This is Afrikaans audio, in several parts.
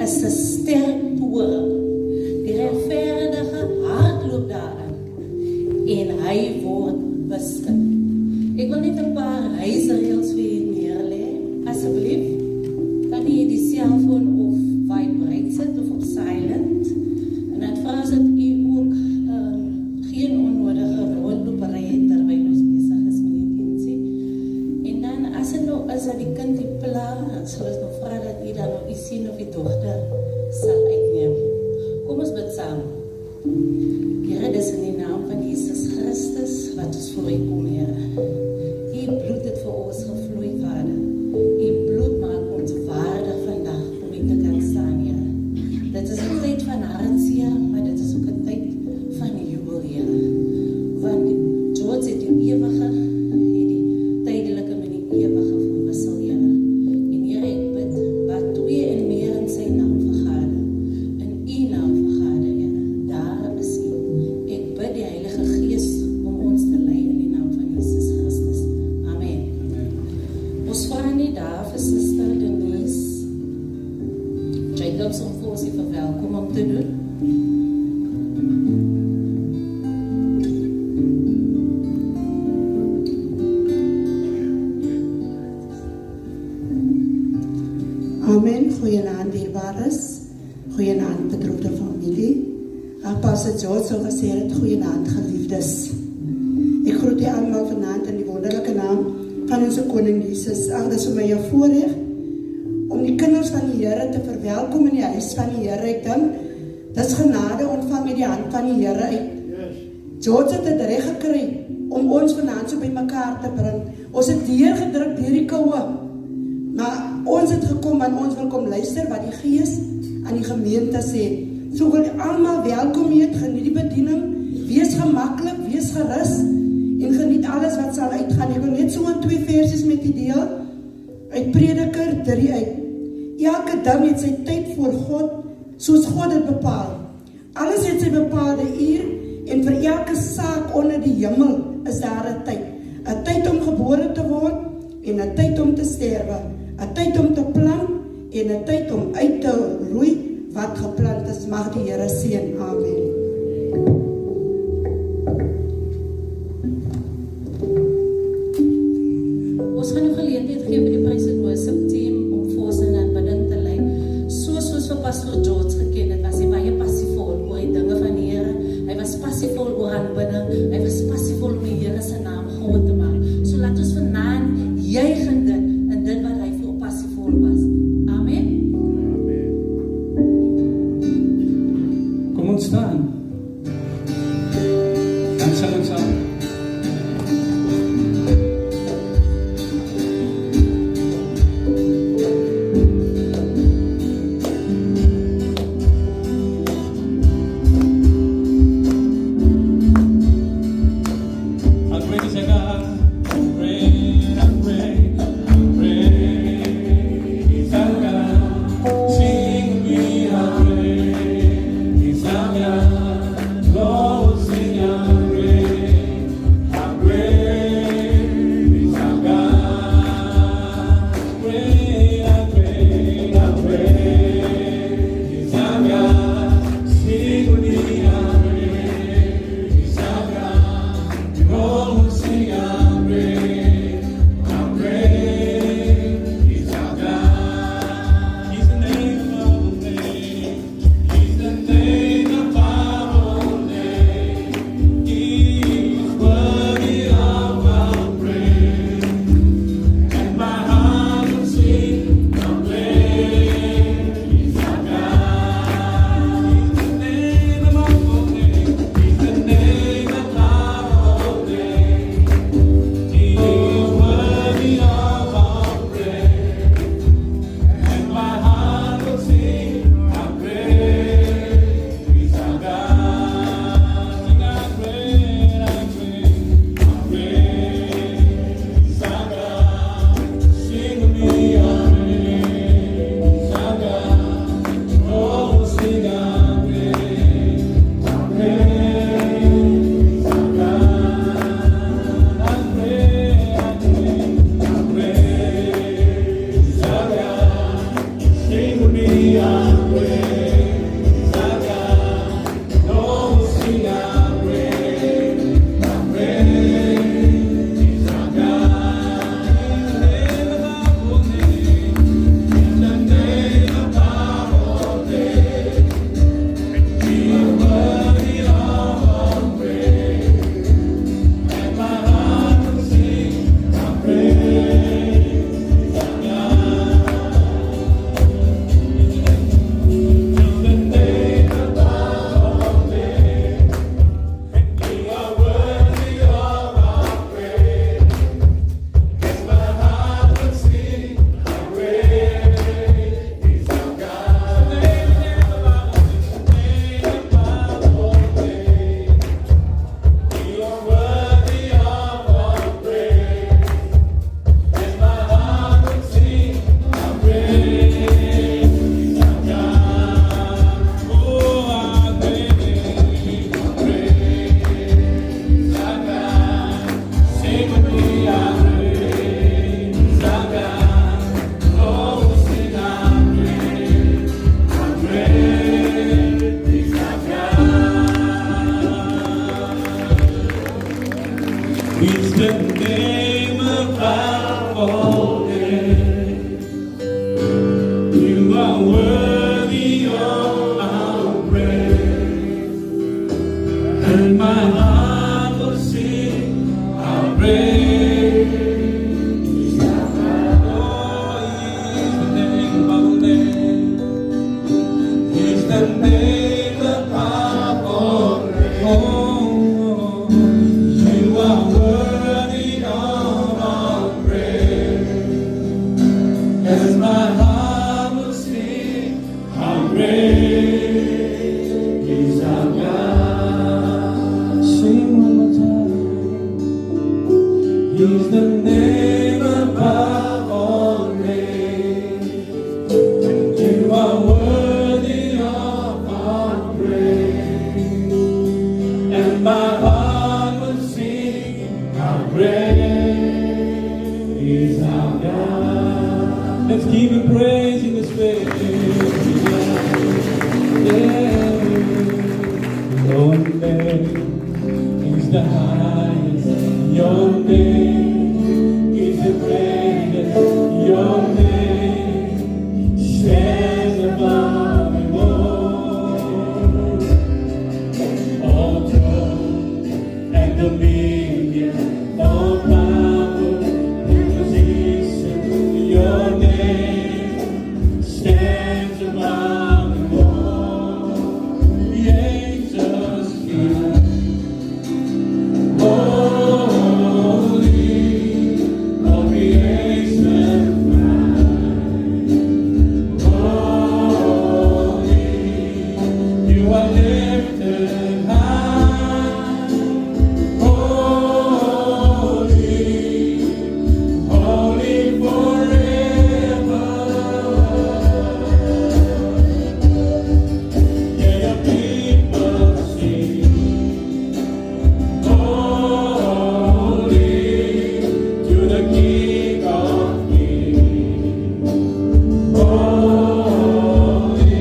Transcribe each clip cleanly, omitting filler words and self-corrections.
is 'n sterk toren. Die regverdige hardloop daarin en hy word beskud. Ek wil net 'n paar huisreëls vir u neerlê. Asseblief, kan jy die selfoon of vibrate sit of op silent? En dan vra as dit u ook geen onnodige rondlopery het terwyl ons besig is met die diensie. En dan as dit nou is dat die kind die pla, dan sal ons nou vra dat u dan nou u seun of die dogter sal uitneem. Kom ons bid saam. Here, dis in die naam van Jesus Christus wat ons voor u kom, Here. U bloed het vir ons gevloei, Vader. U bloed maak ons waardig vandag om u te kan staan, Here. Dit is 'n tyd van hartseer, maar dit is ook 'n tyd van jubel, Here. Want George het die ewige, het die tydelike met die ewige verwissel, Here. En Here, ek bid, waar twee en meer in sy naam vergader, in u naam vergader, Here, daar is u. Ek bid die Heilige Gees om ons te lei in die naam van Jesus Christus. Amen. Ons vra nie daar vir Suster Denise Jacobs om vir ons die verwelkom om te doen. Amen. Goeienaand, dierbares. Goeienaand, bedroefde familie. Pastor George so gesê het, goeienaand, geliefdes. Ek groet u almal vanaand in die wonderlike naam van onze koning Jesus. Ag, dis vir my 'n voorreg om die kinders van die Here te verwelkom in die huis van die Here. Ek dink dis genade ontvang uit die hand van die Here uit. George het dit reg gekry om ons vanaand so bymekaar te bring. Ons het deurgedruk deur die koue, maar ons het gekom want ons wil kom luister wat die Gees aan die gemeente sê. So wil almal welkom heet, geniet die bediening, wees gemaklik, wees gerus en geniet alles wat sal uitgaan. Ek wil net so 2 versies met u deel uit Prediker 3 uit. Elke ding het sy tyd voor God, soos God het bepaal. Alles het sy bepaalde uur en vir elke saak onder die hemel is daar 'n tyd. 'n Tyd om gebore te word en 'n tyd om te sterwe. 'n Tyd om te plant en 'n tyd om uit te roei wat geplant is. Mag die Here seën. Amen. Ons gaan nou geleentheid gee vir die Praise and Worship team om vir ons in aanbidding te lei. Soos ons vir Pastor George geken het, was hy baie passievol oor die dinge van die Here. Hy was passievol oor aanbidding. Hy was passievol om die Here se naam groot te maak. So laat ons vanaand juig in dit wat hy vir passievol was. Amen. Kom ons staan. name above all names. You are worthy of our praise, and my heart will sing our praise. He's the name above all names. Oh, you are worthy of our praise, as my heart will sing how great is our God. Sing one more time. He's the name above all names. You are worthy of our praise, and my heart will sing how great is our God. Let's give him praise in this place. Yeah. Your name is the highest. Your name is the greatest. Your name stands above them all throne and dominion, all power and position. Your name stands above them all. The angels hear, holy, all creation holy, you are lifted high. Holy, holy forever. Yeah, your people sing. Holy to the King of Kings. Holy,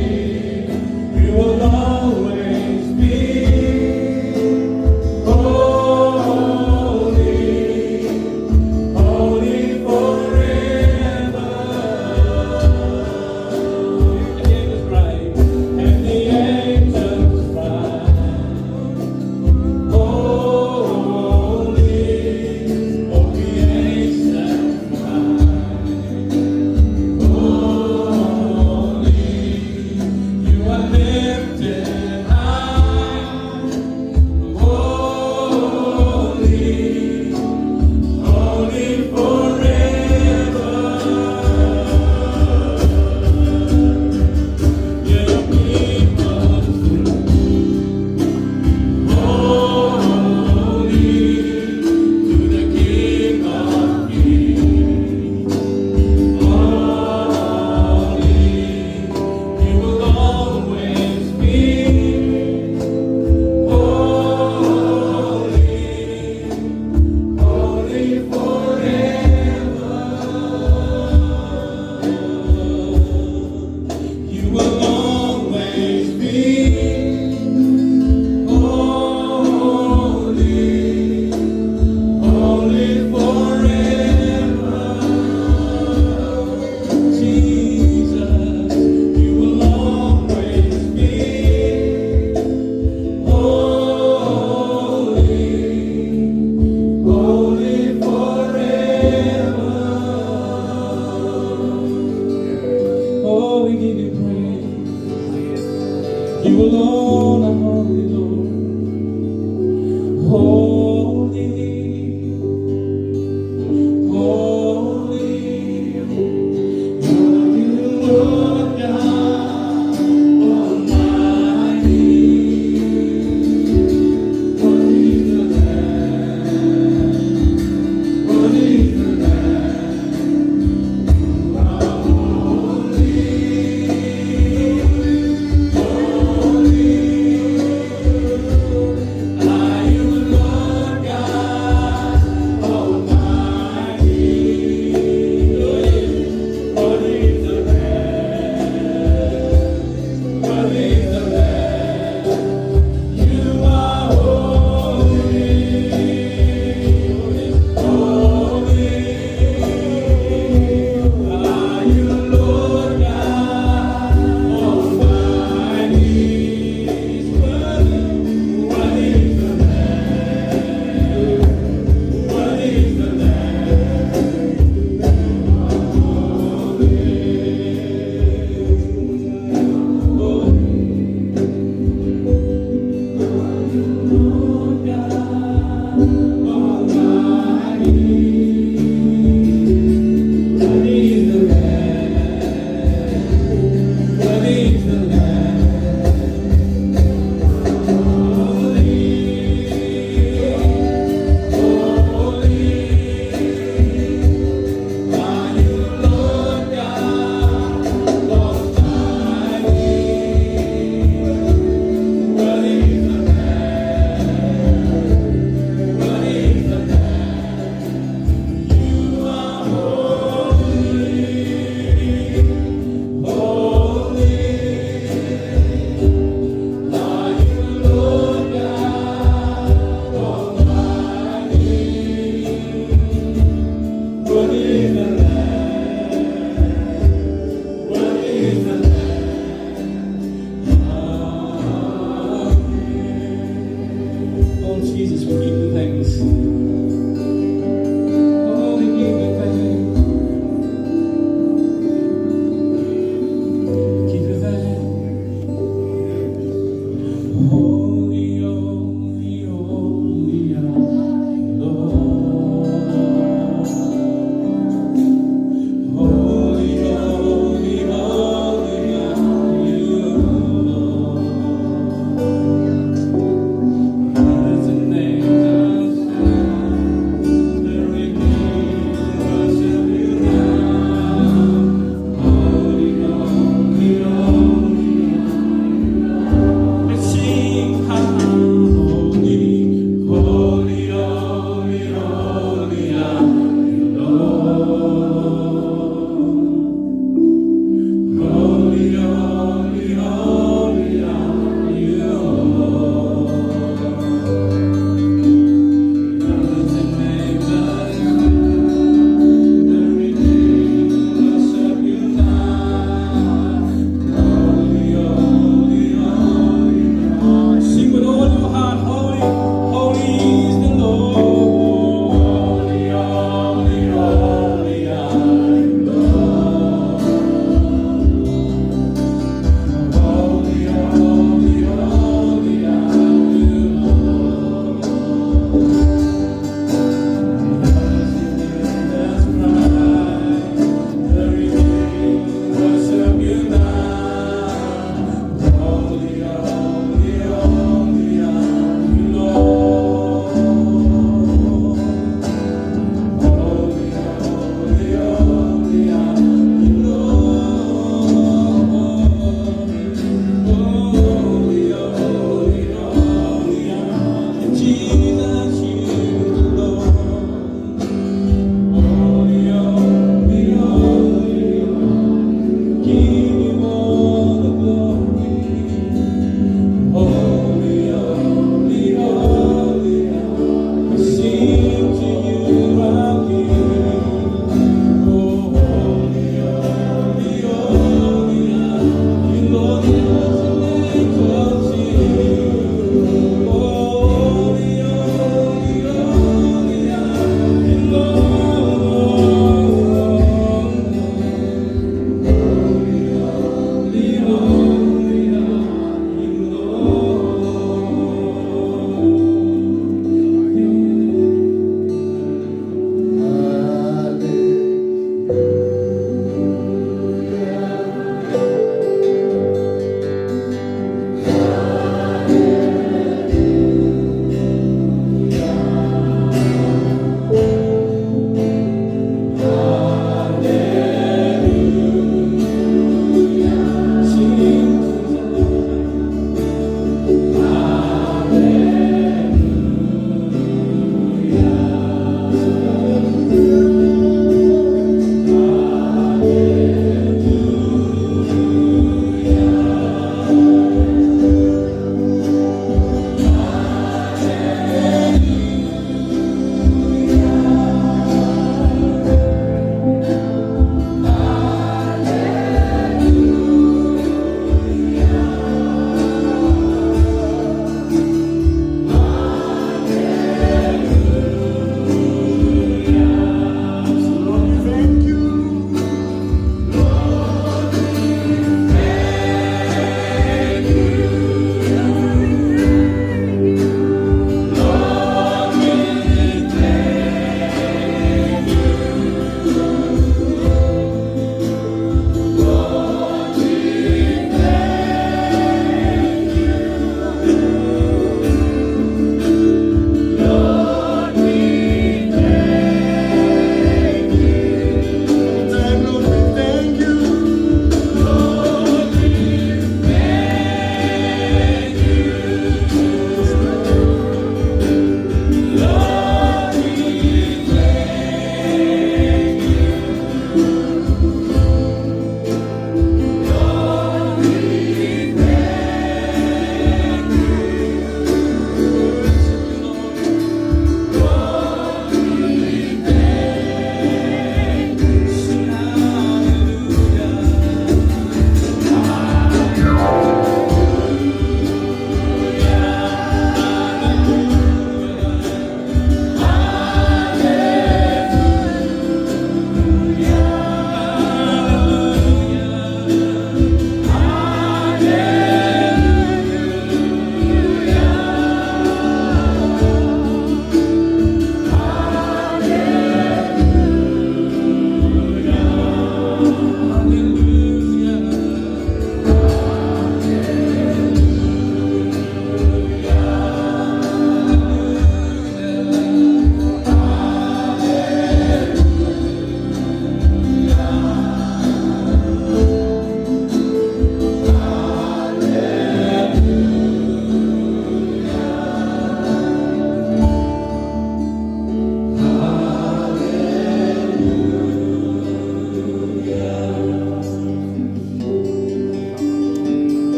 you will always be. Holy, holy forever. The angels cry, and the angels cry. Holy, all creation holy, you are lifted high. Holy, holy forever. Yeah, your people sing. Holy to the King of Kings. Holy, you will always be. Holy, holy forever. You will always be. Holy, holy forever. Jesus, you will always be. Holy, holy forever. Oh, we give you praise. You alone are holy, Lord. Holy, holy, you Lord God Almighty. What is the Lamb? What is the Lamb? You are holy, holy.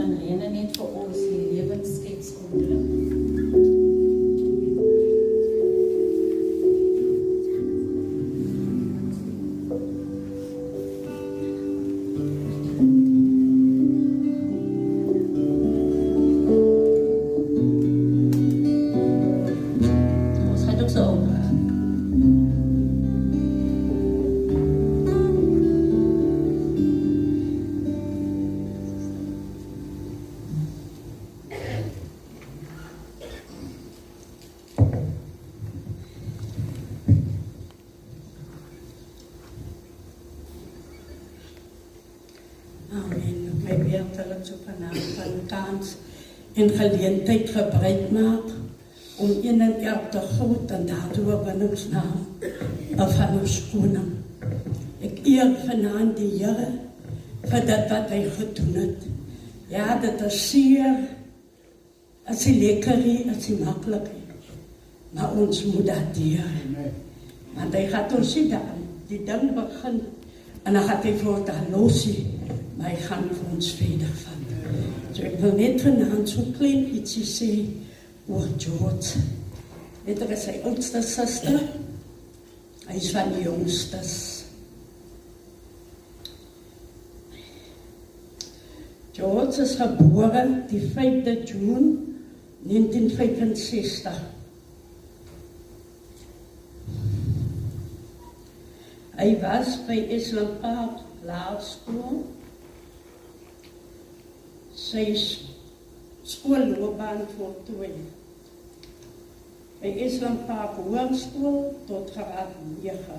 en Rene net vir ons die lewensskets ontdek. En geleentheid gebruik maak om een en elk te groet en daardoor oorwinningsnaam van ons koning. Ek eer vanaand die Here vir dit wat hy gedoen het. Ja, dit is seer, as hy lekker is, as hy makkelijk is. Maar ons moet dat deur. Want hy gaat ons sien dat die ding begin en dan gaat hy voor dat losie, maar hy gaan vir ons verder van. So ek wil net vanaand so klein ietsie sê oor George. Weet ek is sy oudste suster. Hy is van die jongstes. George is gebore die 5de June 1965. Hy was by Islam Park Laerskool. Sy skoolloopbaan voltooi. By Islam Park Hoërskool tot graad 9.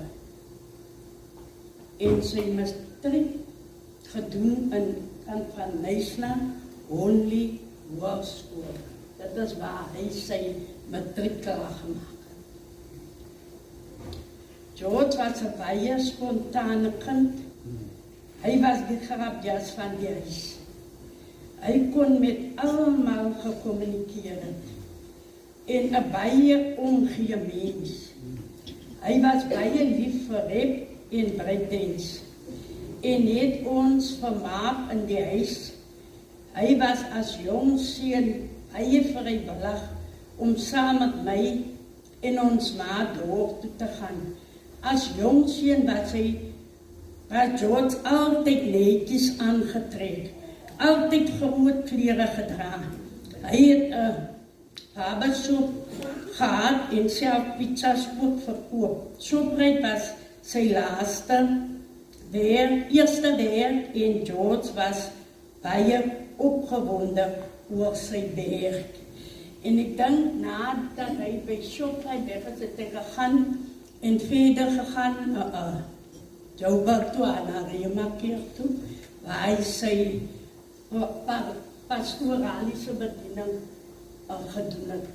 En sy matriek gedoen in van Nysna Only Hoërskool. Dit is waar hy sy matriek gemaak het. George was 'n baie spontane kind. Hy was die grapjas van die huis. Hy kon met almal gekommunikeer en 'n baie omgee mens. Hy was baie lief vir rap en breakdance en het ons vermaak in die huis. Hy was as jong seun baie vrywillig om saam met my en ons ma dorp toe te gaan. As jong seun was George altyd netjies aangetrek. Altyd groot klere gedra. Hy het 'n habersoep gehad en self pizza's ook verkoop. Shoprite was sy eerste werk en George was baie opgewonde oor sy werk. En ek dink nadat hy by Shoprite weg was, het hy gegaan en verder gegaan Joburg toe aan Remaker toe, waar hy sy pastoralische bediening gedoen het.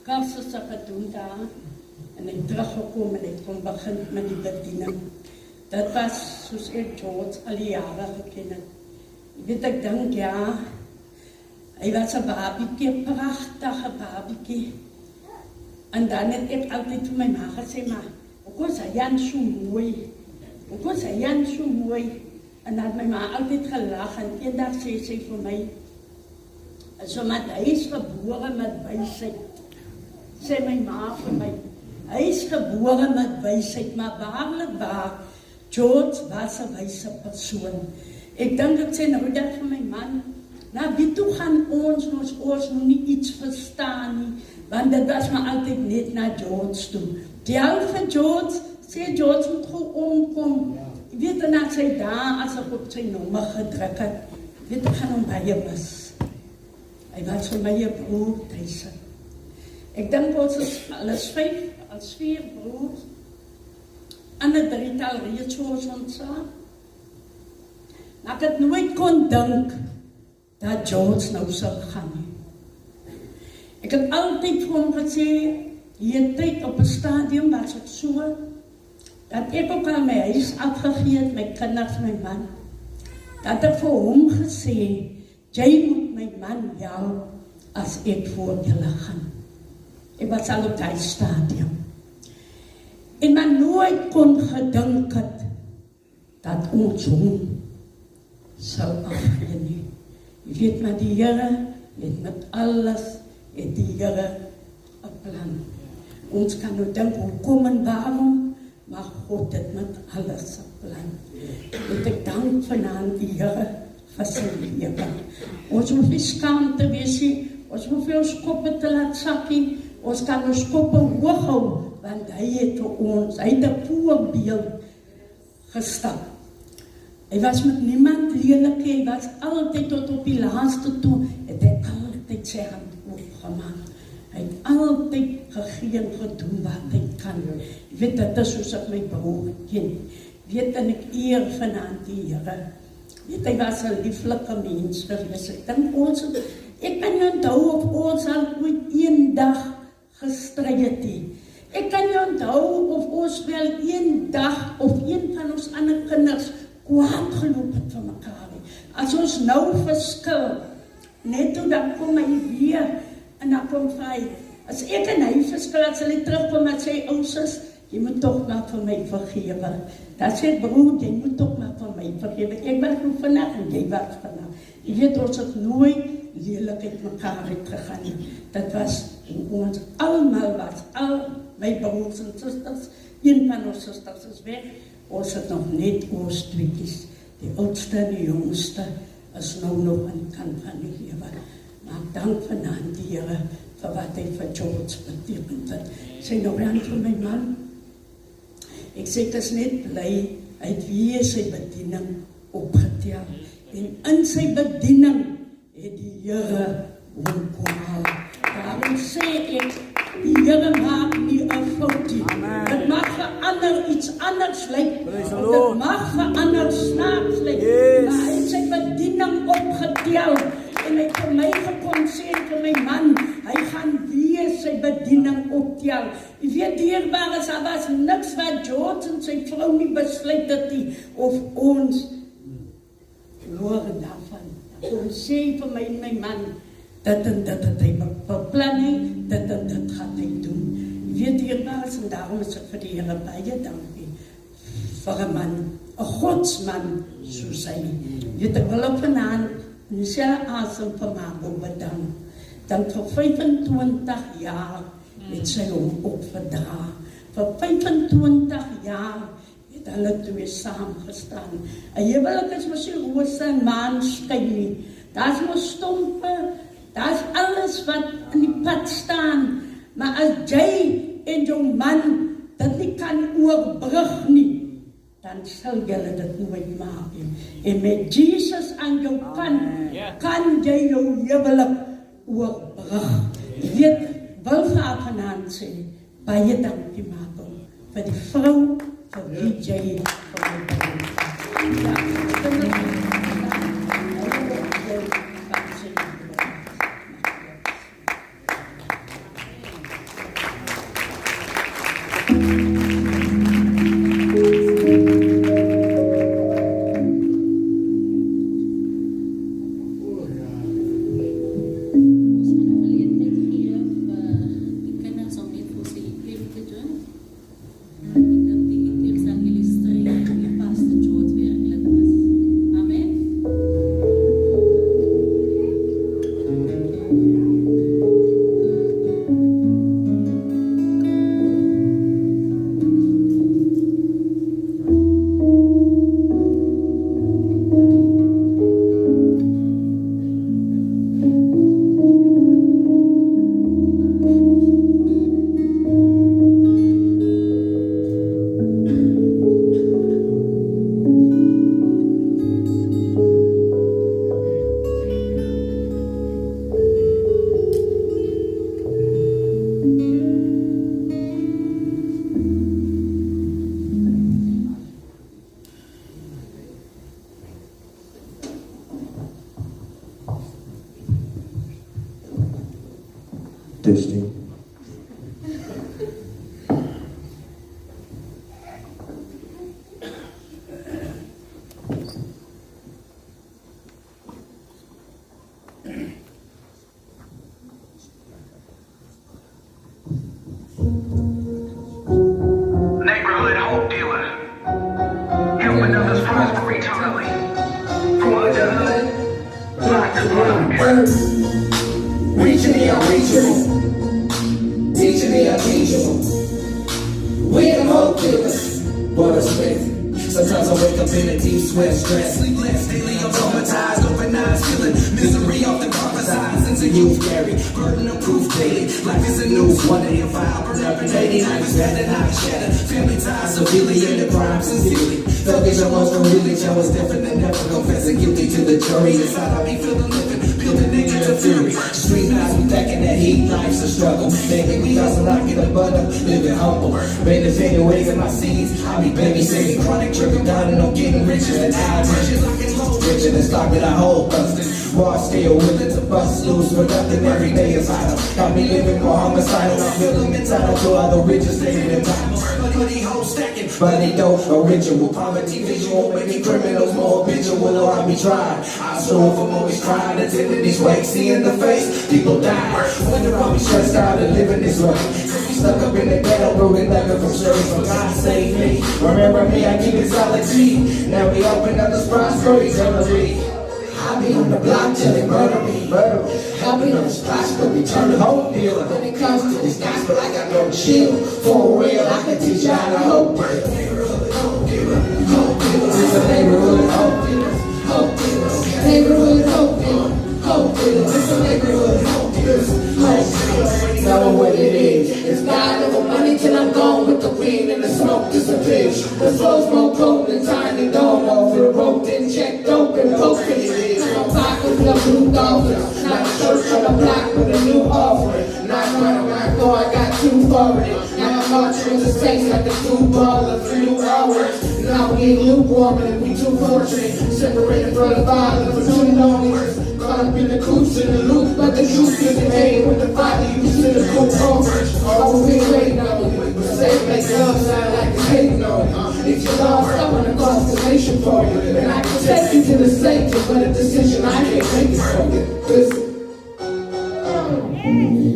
Kursusse gedoen daar en hy teruggekom en ek kon begin met die bediening. Dit was soos ek George al die jare geken het. Ek weet, ek dink, ja, hy was 'n babiekie, pragtige babiekie. En dan het ek altyd vir my ma gesê, maar hoekom is hy Jan so mooi? Hoekom is hy Jan so mooi? En dan het my ma altyd gelag en eendag sê sy vir my, somat hy is gebore met wysheid. Sê my ma vir my, hy is gebore met wysheid, maar waarlik waar, George was 'n wyse persoon. Ek dink ek sê nou dat vir my man, nou wie toe gaan ons nog nie iets verstaan nie, want dit was maar altyd net na George toe. Die ou van George, sê George moet gou omkom. Ek weet en as hy daar, as ek op sy nommer gedruk het, weet ek gaan hom baie mis. Hy was vir my 'n broer, Thysse. Ek dink ons is alles 4 broers, en 'n 3-tal reeds soos ons saam. Maar ek het nooit kon dink dat George nou sou gaan nie. Ek het altyd vir hom gesê, hier tyd op 'n stadium was ek so, dat ek ook al my huis afgegee het, my kinders, my man, dat ek vir hom gesê, jy moet my man help as ek voor julle gaan. Ek was al op die stadium. En maar nooit kon gedink het dat ons hom sou afgee nie. Jy weet maar die Here het met alles, het die Here 'n plan. Ons kan nou dink, hoekom en waarom, maar God het met alles 'n plan. Ek dank vanaand die Here vir sy lewe. Ons hoef nie skaam te wees nie, ons hoef nie ons koppe te laat sak nie, ons kan ons koppe hoog hou, want hy het vir ons, hy het 'n voorbeeld gestap. Hy was met niemand lelik, hy was altyd tot op die laaste toe, het hy altyd sy hand opgemaak. Hy het altyd gegee en gedoen wat hy kan. Jy weet, dit is soos ek my broer ken. Weet, en ek eer vanaand die Here. Weet, hy was 'n lieflike mens gewees. Ek dink ons, ek kan nie onthou of ons al ooit een dag gestry het nie. Ek kan nie onthou of ons wel een dag of een van ons ander kinders kwaad geloop het van mekaar nie. As ons nou verskil, net toe dan kom hy weer en dan kom hy, as ek en hy verskil, as hy terugkom en sê, ousus, jy moet toch maar vir my vergewe. Dan sê ek, broer, jy moet toch maar vir my vergewe. Ek was nou vandag en jy was vandag. Jy weet, ons het nooit lelik uit mekaar uitgegaan nie. Dat was, ons allemaal was, al my broers en sisters, een van ons sisters is weg, ons het nog net ons tweekies. Die oudste en die jongste is nou nog aan die kant van die lewe. Maar ek dank vanaand die Here vir wat hy vir George betekent het. Sy nou aan vir my man. Ek sê, ek is net bly uit wie sy bediening opgetel. En in sy bediening het die Here hom kom haal. Daarom sê ek, die Here maak nie 'n fout nie. Dit mag verander iets anders lyk. Dit mag verander snaaks lyk. Maar hy het sy bediening opgetel. En hy het vir my gekom sê vir my man, hy gaan weer sy bediening optel. Jy weet, dierbaar is, daar was niks wat George en sy vrou nie besluit het nie, of ons hoor daarvan. Ons sê vir my en my man, dit en dit het hy beplan nie, dit en dit gaan hy doen. Jy weet, dierbaar is, en daarom is ek vir die Here baie dankie vir 'n man, 'n godsman soos hy. Jy weet, ek wil ook vanaand Michelle Asem vir Mabo bedank. Dan vir 25 jaar het sy hom opgedra. Vir 25 jaar het hulle twee saamgestaan. 'n huwelik is mos nie rose en maan skyn nie. Daar's mos stompe, daar's alles wat in die pad staan. Maar as jy en jou man dit nie kan oorbrug nie, dan sal julle dit nooit maak nie. En met Jesus aan jou kant, kan jy jou huwelik oorbrug. Jy weet, wil vanaand sê, baie dankie Mabo, vir die vrou, vir wie jy vir my bent. Ja, Testing. Neighborhood hope dealer, helping others prosper eternally. For the hood, not to sweat, stress, sleepless, daily I'm traumatized, open eyes, feeling misery off the prophesied. Since a youth carry, burden of proof daily. Life is a news, wonder if I operate up in 89 is better than I shatter. Family ties severely in the crime sincerely. Thuggish emotional really show is different than never confessing guilty to the jury. Inside I be feeling living, building negative fury. Street nights we back in that heat, life's a struggle. Making me hustle, I get a bundle, living humble. Meditating ways in my seeds, I be babysitting. Chronic tripping down and I'm getting richer than I richer than stock that I hold busted. Raw scale, willing to bust loose for nothing every day is vital. Got me living more homicidal, I'm feeling entitled to all the riches stated in Bible. Money hoes stacking, money dope, a ritual. Poverty visual, making criminals more habitual. Or I be tried, I strove for always crying, attending these wakes, seeing the face, people die. Wonder why we stressed out and living this way. Stuck up in the ghetto, broken leather from service, for God save me. Remember me, I keep it solid G. Now we open up the spots for eternity. I be on the block till they murder me. Help me on the spots for eternal hope dealer. When it comes to this gospel, I got no chill. For real, I can teach you how to hope dealer. Hope dealer, hope dealers. It's a neighborhood hope dealers. Hope dealers, neighborhood hope dealers. Hope dealers, it's a neighborhood hope dealers. Hope dealers, know what it is. It's God over money till I'm gone with the wind and the smoke disappears. The flow's more potent than tiny dome over the rope, then checked open, poking it is. My pockets love blue dolphins, not a church on the block with a new offering. Not running my door, I got too far with it. Now I'm marching with the saints like the blue ball of 3 new hours. Now we ain't lukewarm and we too fortunate. Separated from the Father for too long. Caught up in the coops and the loop, but the truth isn't made with the Father. You consider cool over. All we waiting on you, but say make love sound like it's hating on you. If you're lost, I want a constellation for you, and I can take you to the Savior, but a decision I can't make it for you. Listen.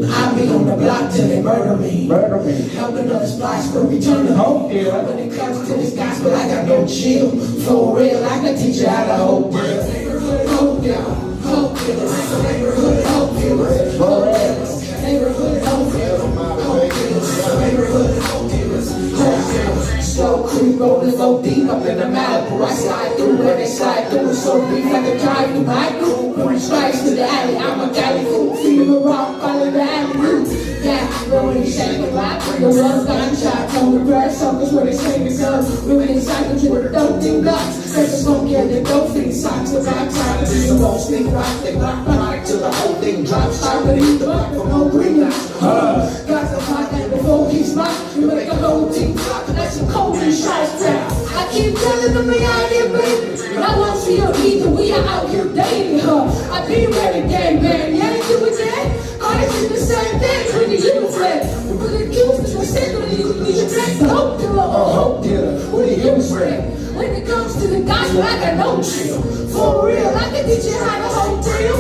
I be on the block till they murder me. Helping other spots for return to hope dealer. When it comes to this gospel, I got no chill. For real, I can teach you how to hope dealer. Hope dealer, hope dealer. It's a neighborhood hope dealer. For real, neighborhood hope dealer. Hope dealers, neighborhood hope dealers. Hope dealers. Slow creep rolling so deep up in the Malibu. I slide through where they slide through. So deep like a drive through my crew. Pouring strikes to the alley, I'm a galley fool. Feed him a rock, follow the alley route. Yeah, rolling, shaking, rock. The world's gunshots on the grass suckers where they say the guns. Women in cycles with the dope thing guts. Sex smoke, yeah, they don't think socks. The back side of the won't sneak rock. They rock product till the whole thing drops. Start to eat the block from no green lights. Got the pot and before he smart. You make a whole team flop. That's a cold and shots trap. I keep telling them they out here, baby. I won't see you either. We are out here dating her. I be ready, gang bang. Yeah, you with that? I did the same thing when you fled. But the accused was sick when you black hope dealer or hope dealer. What do you spread? When it comes to the gospel, I got no chill. For real, I can teach you how to hold real.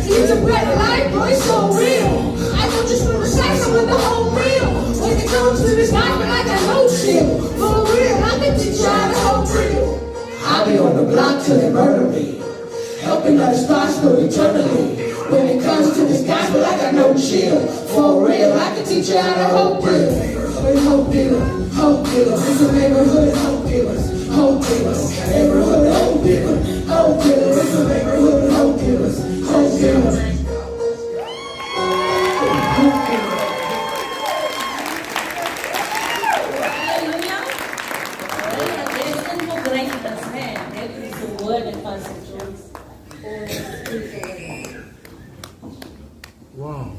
It's a better life, boy, so real. I don't just want to say something the whole meal. When it comes to this gospel, I got no chill. For real, I can teach you how to hold real. I'll be on the block till they murder me. Helping other spots for eternity. When it comes to this gospel, I got no chill. For real, I can teach you how to hope dealer. Hope dealer, hope dealer. It's a neighborhood hope dealers. Hope dealers, neighborhood hope dealer. Hope dealer, it's a neighborhood hope dealers. Hope dealers. Wow.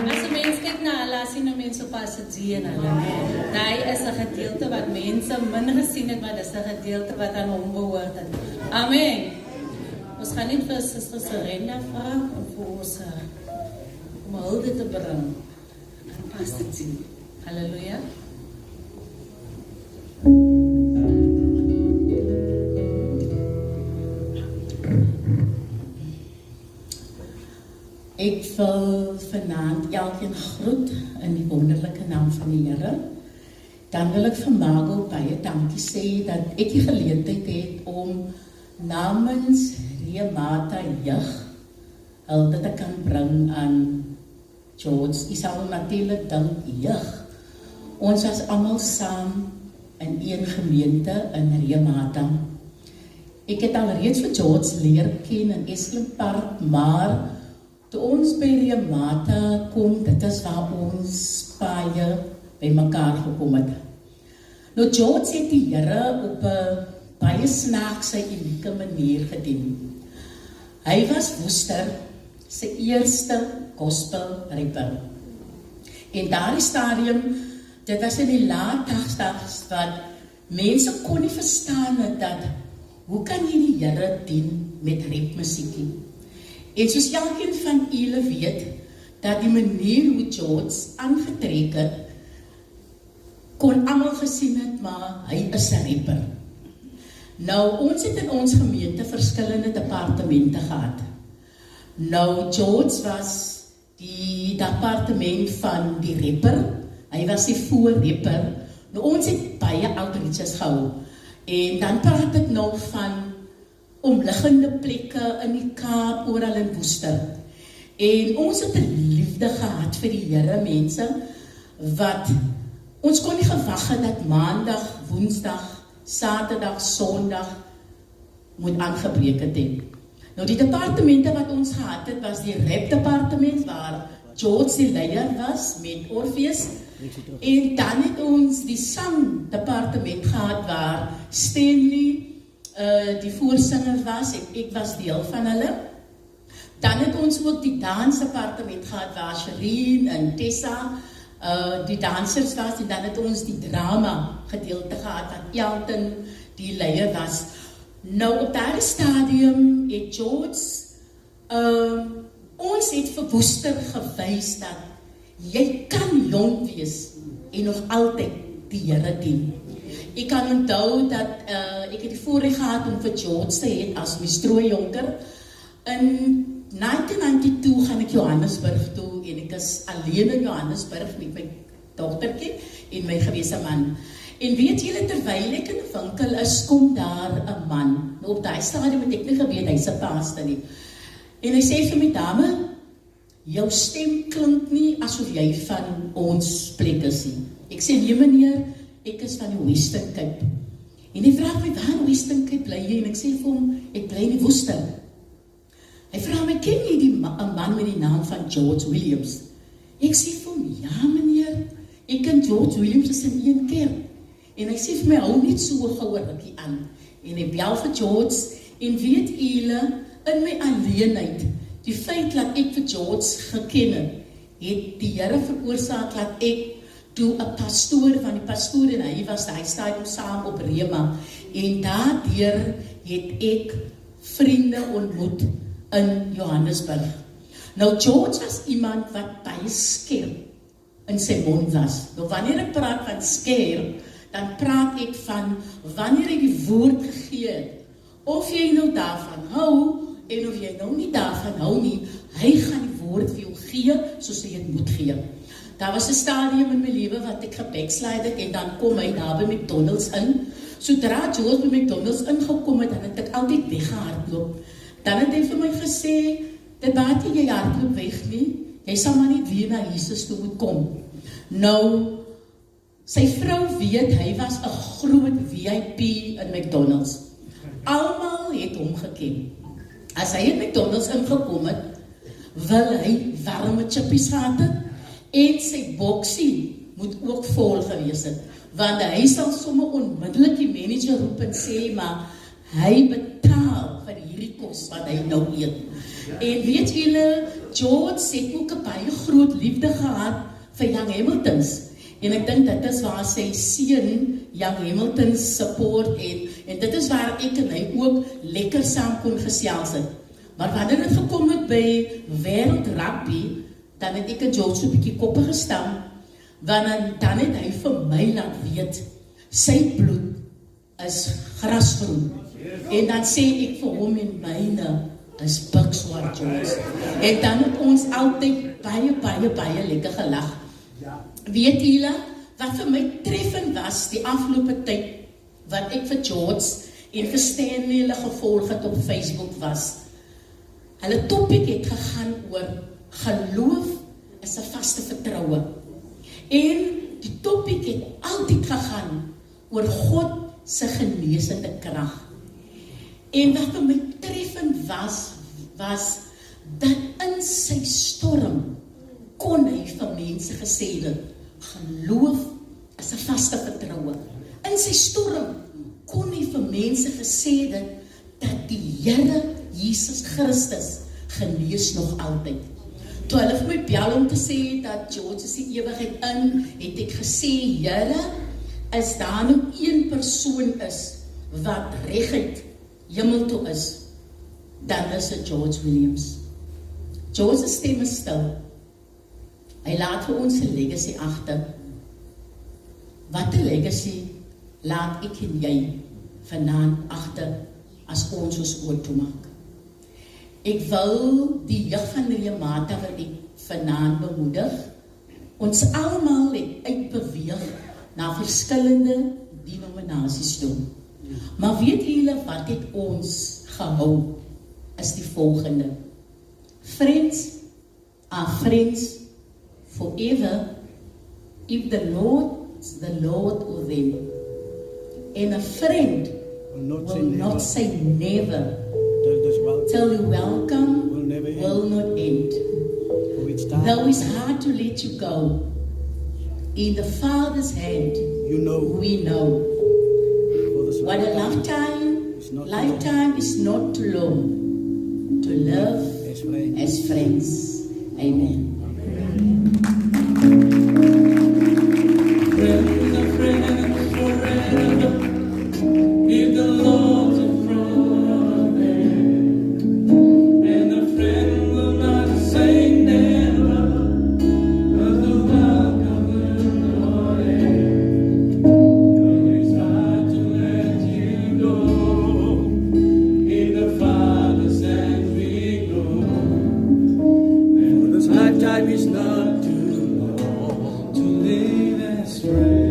As 'n mens kyk na hulle, sien 'n mens op as 'n G en hulle. Daai is 'n gedeelte wat mense min gesien het, maar dis 'n gedeelte wat aan hom behoort het. Amen. Ons gaan net vir Suster Serena vra om vir ons om hulde te bring aan Pastor G. Halleluja. Ek wil vanaand elkeen groet in die wonderlike naam van die Here. Dan wil ek vir Margot baie dankie sê dat ek die geleentheid het om namens Remata Jeug hulde te kan bring aan George. Jy sal natuurlik dink, ons was almal saam in een gemeente in Remata. Ek het al reeds vir George leer ken in Estlink Park, maar toe ons by Remata kom, dit is waar ons paie by mekaar gekom het. Nou George het die Here op 'n baie snaakse unieke manier gedien. Hy was Woester se eerste gospel rapper. En daardie stadium, dit was in die laat 80's wat mense kon nie verstaan het dat hoe kan jy die Here dien met rapmusiekie? En soos elkeen van julle weet, dat die manier hoe George aangetrek het, kon almal gesien het, maar hy is 'n rapper. Nou, ons het in ons gemeente verskillende departemente gehad. Nou, George was die departement van die rapper, hy was die voorrapper. Nou, ons het baie outreaches gehou. En dan praat ek nou van omliggende plekke in die Kaap, oral in Woester. En ons het 'n liefde gehad vir die Here, mense, wat ons kon nie gewag het dat Maandag, Woensdag, Saterdag, Sondag moet aangebreek het. Nou die departemente wat ons gehad het, was die rap departement, waar George die leier was, met Orpheus. En dan het ons die sang departement gehad, waar Stanley die voorsinger was, en ek was deel van hulle. Dan het ons ook die dansdepartement gehad, waar Shireen en Tessa die dansers was, en dan het ons die drama gedeelte gehad, wat Elton die leier was. Nou op daardie stadium het George, ons het vir Woester gewys dat jy kan jong wees en nog altyd die Here dien. Ek kan onthou dat ek het die voorreg gehad om vir George te hê as my strooijonker. In 1992 gaan ek Johannesburg toe en ek is alleen in Johannesburg met my dogtertjie en my gewese man. En weet julle, terwyl ek in die winkel is, kom daar 'n man. Nou op daai stadium het ek nie geweet hy's 'n pastor nie. En hy sê vir my, dame, jou stem klink nie asof jy van ons plek is nie. Ek sê, nee meneer, ek is van die Western Cape. En hy vraag my, waar in Western Cape bly jy? En ek sê vir hom, ek bly in die Woester. Hy vraag my, ken jy die man met die naam van George Williams? Ek sê vir hom, ja meneer, ek ken George Williams is in een kerk. En hy sê vir my, hou net so gouer rukkie aan. En hy bel vir George, en weet julle, in my alleenheid, die feit dat ek vir George geken het die Here veroorsaak dat ek toe 'n pastoor van die pastoor en hy was daai stadium saam op Rema. En daardeur het ek vriende ontmoet in Johannesburg. Nou George was iemand wat baie skerp in sy mond was. Nou wanneer ek praat van skerp, dan praat ek van wanneer hy die woord gegee het, of jy nou daarvan hou, en of jy nou nie daarvan hou nie, hy gaan die woord vir jou gee, soos hy het moet gee. Daar was 'n stadium in my lewe wat ek gebackslide het, en dan kom hy daar by McDonald's in. Sodra George by McDonald's ingekom het, dan het ek altyd weggehardloop. Dan het hy vir my gesê, dit baat jy hardloop weg nie, jy sal maar nie weer na Jesus toe moet kom. Nou, sy vrou weet, hy was 'n groot VIP in McDonald's. Almal het hom geken. As hy in McDonald's ingekom het, wil hy warme chippies gehad het, en sy boksie moet ook vol gewees het, want hy sal sommer onmiddellik die manager roep en sê, maar hy betaal vir hierdie kos wat hy nou eet. En weet julle, George het ook 'n baie groot liefde gehad vir Young Hamiltons. En ek dink dit is waar sy seun Young Hamilton support en dit is waar ek en hy ook lekker saam kon gesels het. Maar wanneer het gekom het by wêreld rugby, dan het ek en George so 'n bietjie koppe gestaan, want dan het hy vir my laat weet, sy bloed is grasgroen. En dan sê ek vir hom en myne is bukswart, George. En dan het ons altyd baie lekker gelag. Weet julle, wat vir my treffend was die afgelope tyd, wat ek vir George en vir Stanley hulle gevolg het op Facebook was, Hulle topik het gegaan oor geloof is 'n vaste vertroue. En die topik het altyd gegaan oor God se genesende krag. En wat vir my treffend was dat in sy storm kon hy vir mense gesê het, geloof is 'n vaste vertroue. In sy storm kon hy vir mense gesê het, dat die Here Jesus Christus genees nog altyd. Toe hulle vir my bel om te sê dat George is die ewigheid in, het ek gesê, Here, as daar nou een persoon is, wat reguit hemel toe is, dan is dit George Williams. George se stem is stil. Hy laat vir ons 'n legacy agter. Wat 'n legacy laat ek en jy vanaand agter as ons ons oor toe maak. Ek wil die jeug van Remaata wil ek vanaand bemoedig. Ons almal het uitbeweeg na verskillende denominasies toe. Maar weet julle wat het ons gehou? Is die volgende. Friends are friends forever if the Lord or them. And a friend will not say never till the welcome will not end. Though it's hard to let you go, in the Father's hand we know. What a lifetime is not too long to live as friends. Amen. If the Lord's in front of them, and the friend will not say never, but the welcome will not end. Though it's hard to let you go, in the Father's hands we go. And this lifetime is not too long to live as friends.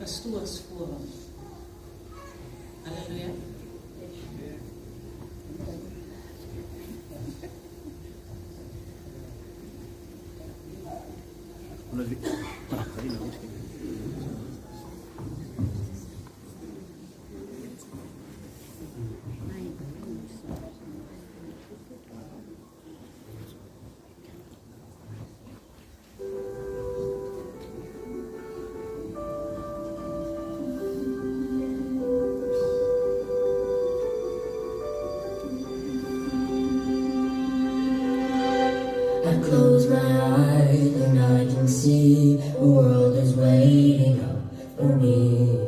Pastoorsforum. Halleluja. I close my eyes and I can see the world is waiting up for me,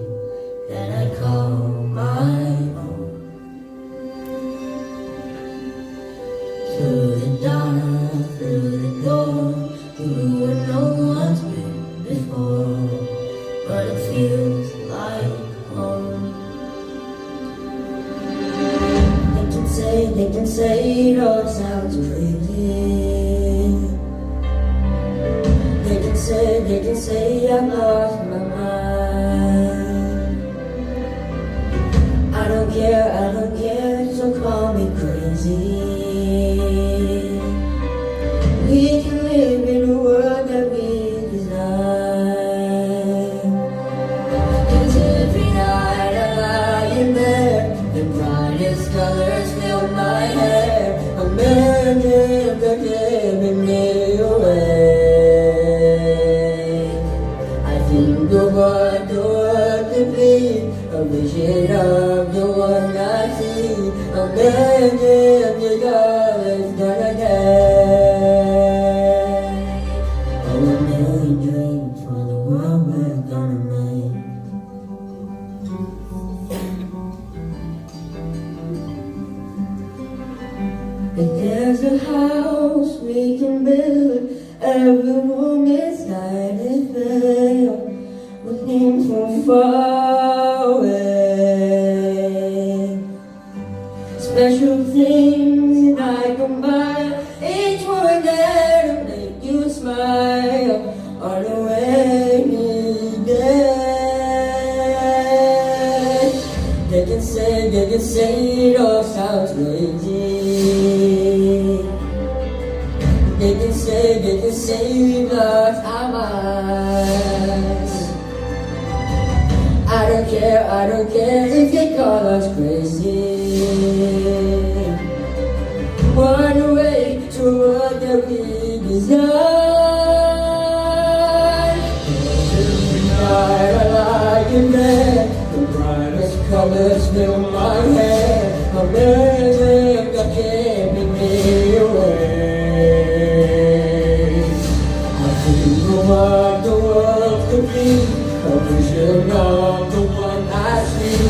that I call my own. Through the dark, through the door, through where no one's been before, but it feels like home. They can say it all sounds crazy. They can say I've lost my mind. I don't care, so call me crazy. We can live in a world that we design. 'Cause every night I lie in bed, the brightest colors fill my hair. I'm mending the giving me away. Of what the world could be, a vision of the one I see. I'm begging you, God, it's gonna get. each one there to make you smile on a rainy day. They can say it all sounds crazy. They can say we've lost our minds. I don't care if they call us crazy. One way to what that we design. Every night I lie in bed, the brightest colors fill my head. Amazing, that can't make me away. I think of what the world could be, a vision of the one I see.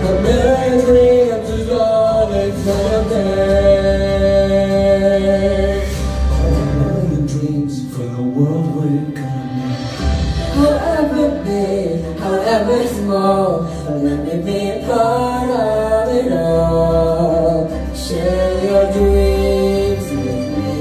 A memory of just all it's gonna take. A million dreams for the world will come. However big, however small, let me be a part of it all. Share your dreams with me.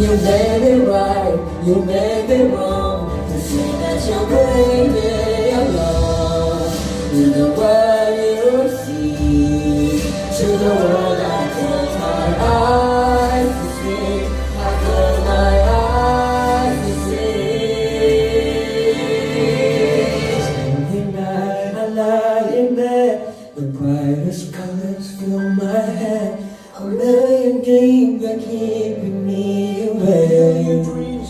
You may be right, you may be wrong, to say that you're bringing along to the world you see, to the world I close my eyes to see, I close my eyes to see. Every night I lie in bed, the brightest colors fill my head. A million dreams are keeping me away.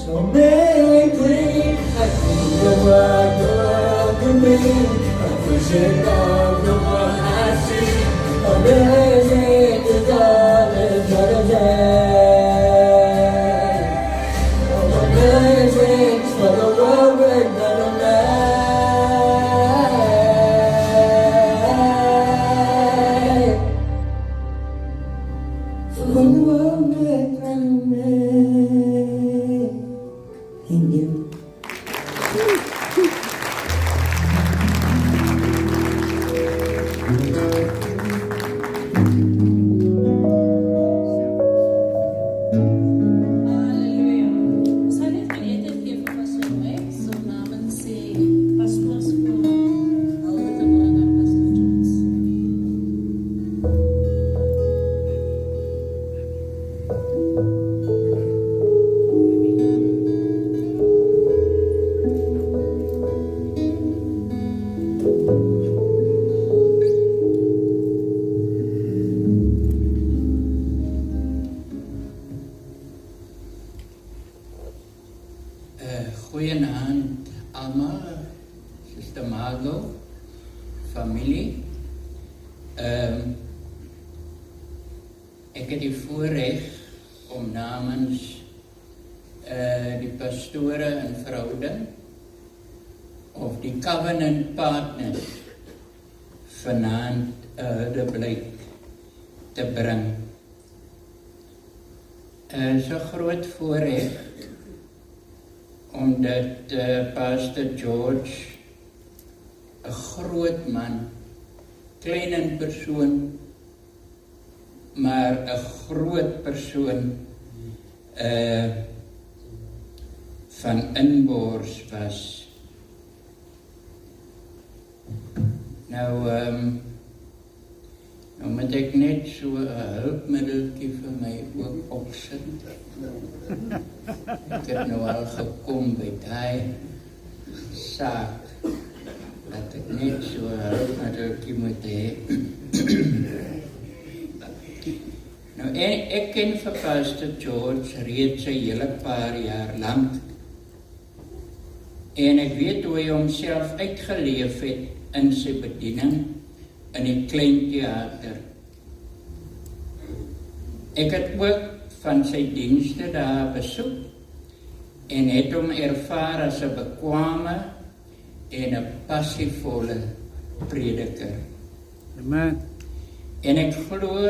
A million dreams, I think of what the world could be. A vision of the one I see. A million dreams is all it's gonna take. A million dreams for the world we're gonna make. For the world we're gonna make. Thank you. Halleluja. Sal net gelede gee vir Pastor Mike, so namens sy pastorsvrou, Alberta Moraga, Pastor Jones. Goeienaand allemaal, Sister Margot, familie. Ik heb die voorrecht om namens die pastoren en verhouding of die covenant partners vanavond de blijk te brengen. Zo'n groot voorrecht omdat Pastor George een groot man, klein persoon, maar een groot persoon van inboors was. Nou moet ek net so 'n hulpmiddeltjie vir my ook opsit. Ek het nou al gekom by daai saak, dat ek net so 'n hulpmiddeltjie moet hê. Nou, ek ken vir Pastor George reeds 'n hele paar jaar lank. En ek weet hoe hy homself uitgeleef het in sy bediening in die klein theater. Ek het ook van sy dienste daar besoek en het hom ervaar as 'n bekwame en 'n passievolle prediker. Amen. En ek glo,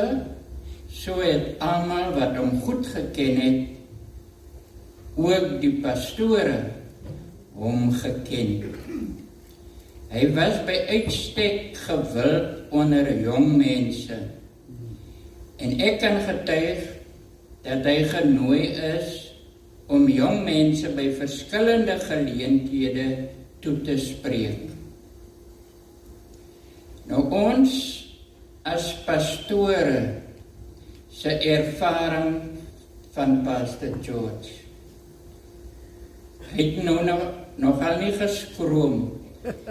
so het almal wat hom goed geken het, ook die pastore hom geken. Hy was by uitstek gewild onder jong mense En ek kan getuig dat hy genooi is om jong mense by verskillende geleenthede toe te spreek. Nou ons as pastore se ervaring van Pastor George. Hy het nogal nie geskroom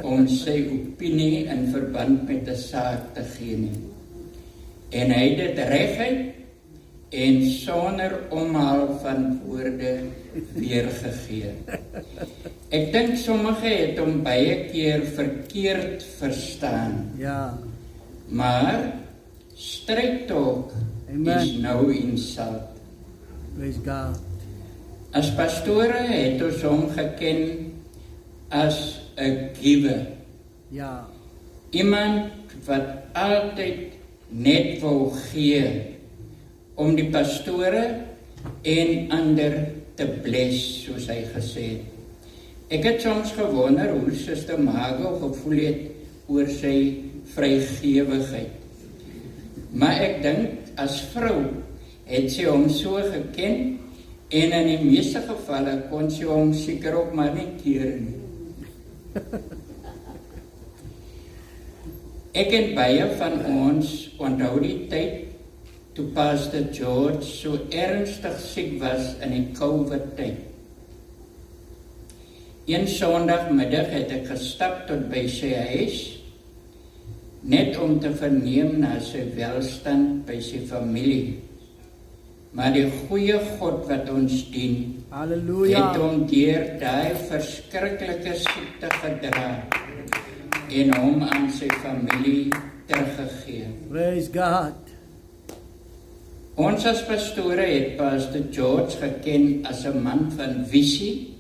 om sy opinie in verband met 'n saak te gee nie. En hy het dit reguit en sonder omhaal van woorde weergegee. Ek dink sommige het hom baie keer verkeerd verstaan. Ja. Maar straight talk is no insult. Praise God. As pastore het ons hom geken as 'n giver. Ja. Iemand wat altyd net wou gee om die pastore en ander te bless, soos hy gesê het. Ek het soms gewonder hoe Suster Margo gevoel het oor sy vrygewigheid. Maar ek dink as vrou het sy hom so geken en in die meeste gevalle kon sy hom seker ook maar nie keer nie. Ek en baie van ons onthou die tyd toe Pastor George so ernstig siek was in die COVID-tyd. Een Sondagmiddag het ek gestap tot by sy huis, net om te verneem na sy welstand by sy familie. Maar die goeie God wat ons dien, Halleluja, het hom deur daai verskriklike siekte gedra en hom aan sy familie teruggegee. praise God. Ons as pastore het Pastor George geken as 'n man van visie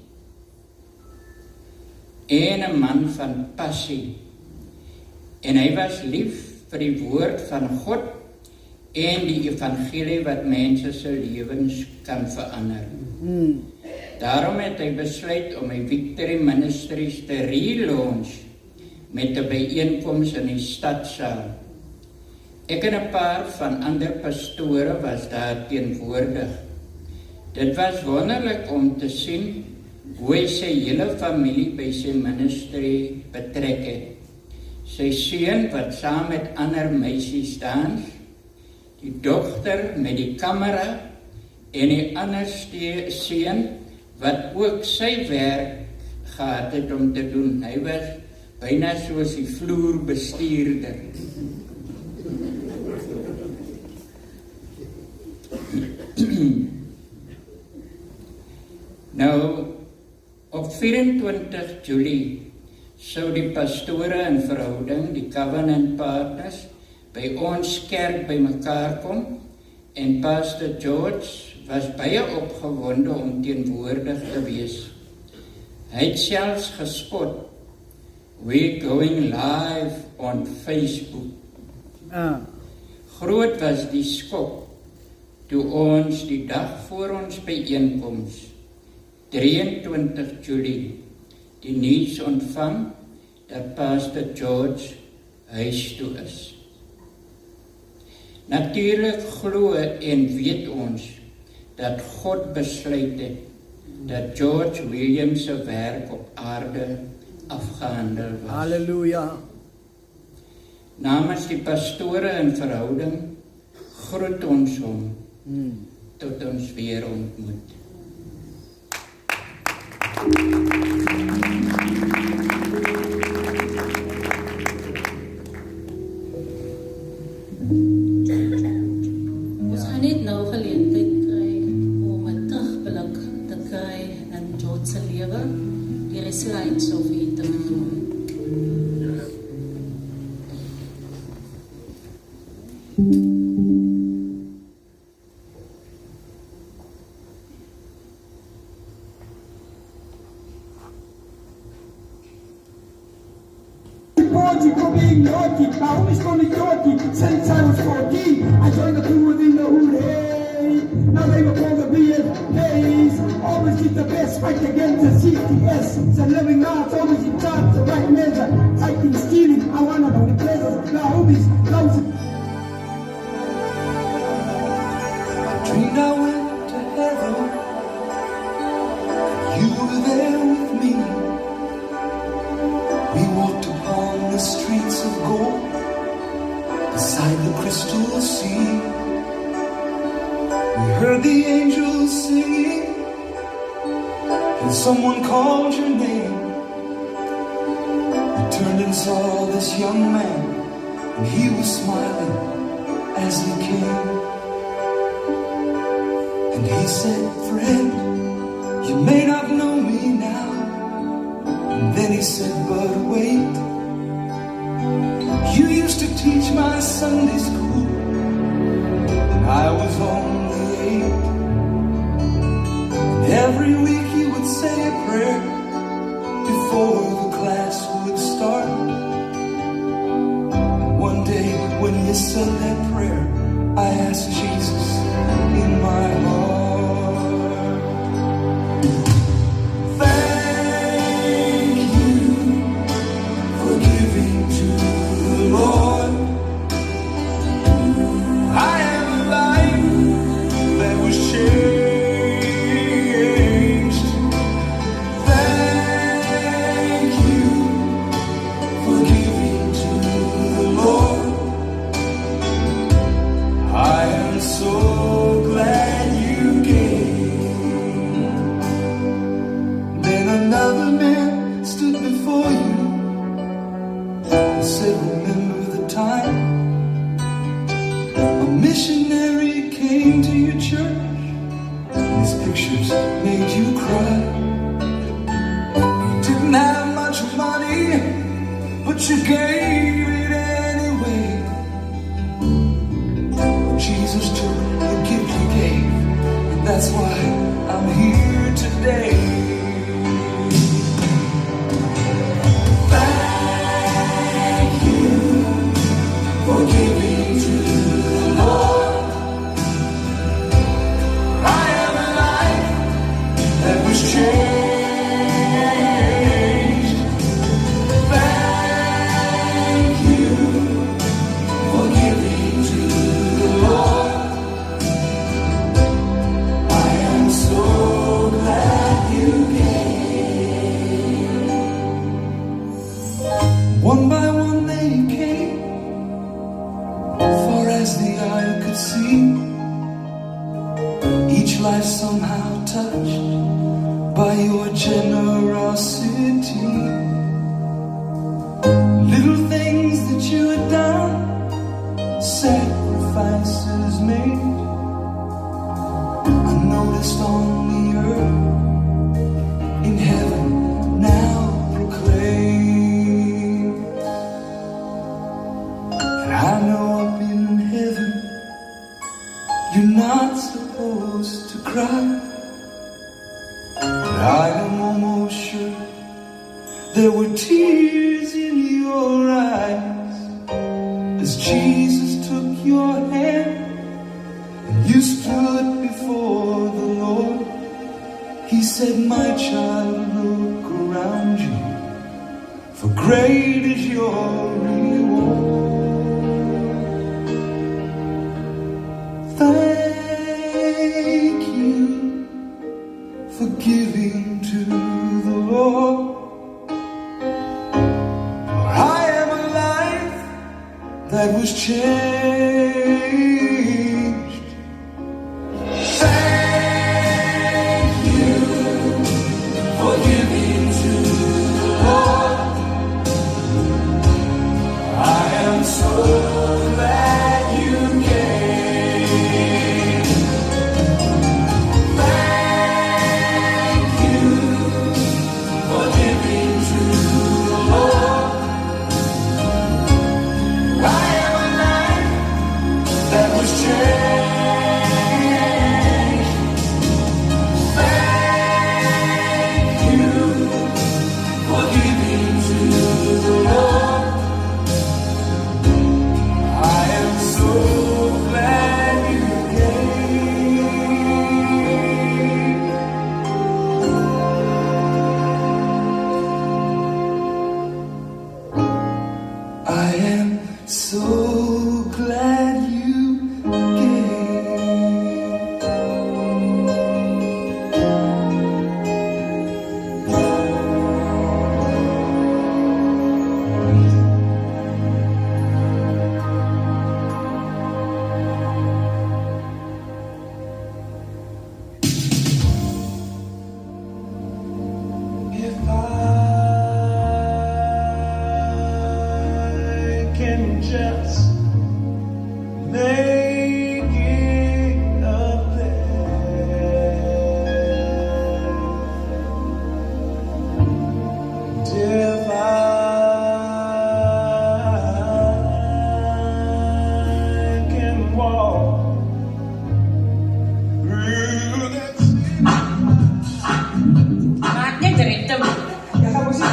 en 'n man van passie. En hy was lief vir die woord van God en die evangelie wat mense se lewens kan verander. Daarom het hy besluit om die Victory Ministries te relaunch met 'n byeenkoms in die stadsaal. Ek en 'n paar van ander pastore was daar teenwoordig. Dit was wonderlik om te sien hoe hy sy hele familie by sy ministry betrek het. Sy seun wat saam met ander meisies dans, die dogter met die kamera en die ander seun wat ook sy werk gehad het om te doen. Hy was byna soos die vloerbestuurder. Nou, op 24 Julie sou die pastore in verhouding, die Covenant Partners, by ons kerk bymekaar kom en Pastor George was baie opgewonde om teenwoordig te wees. Hy het selfs gespot, "We're going live on Facebook." Groot was die skok toe ons die dag voor ons byeenkoms, 23 Julie, die nuus ontvang dat Pastor George huis toe is. Natuurlijk glo en weet ons dat God besluit het dat George Williams se werk op aarde afgehandel was. Halleluja. Namens die pastore in verhouding groet ons hom tot ons weer ontmoet. Ons gaan net nou geleentheid kry om 'n terugblik te kry in George se lewe, die slides of iets te doen. Since I was 14, I joined the crew within the hood, hey. Now they were called the BFAs. Always keep the best, fight against the CTS. It's a living arts, always in charge, the right measure. Fighting, stealing, I wanna know the pleasure. Now homies, close it. dreamed I went to heaven, and you were there with me. We walked upon the streets of gold, beside the crystal sea. We heard the angels singing, and someone called your name. We turned and saw this young man, and he was smiling as he came. And he said, friend, you may not know me now. And then he said, but wait, you used to teach my Sunday school, and I was only 8. And every week you would say a prayer before the class would start. And one day when you said that prayer, I asked Jesus in my heart. Thank you for giving to the Lord. I am a life that was changed. Thank you for giving to the Lord. I am so glad you gave. Then another man stood before you and said, remember the time a missionary came to your church, and his pictures made you cry. You didn't have much money, but you gave it anyway. Jesus took the gift you gave, and that's why I'm here today. Thank you for giving to the Lord. I am a life that was changed. Thank you for giving to the Lord. I am so glad you came. One by one they came, far as the eye could see. Each life somehow touched by your generosity. Little things that you had done, sacrifices made, I noticed on the earth, in heaven now proclaim. And I know up in heaven you're not supposed to cry, but I am almost sure there were tears in your eyes as Jesus took your hand and you stood before the Lord. He said, my child, look around you, for great is your reward. Thank you for giving to the Lord. For I am a life that was changed. Thank you for giving to the Lord. I am so glad you came. Thank you for giving to the Lord. I am a life just making up there. If I can walk through that Maaknya gerentem. Ya kamu sih.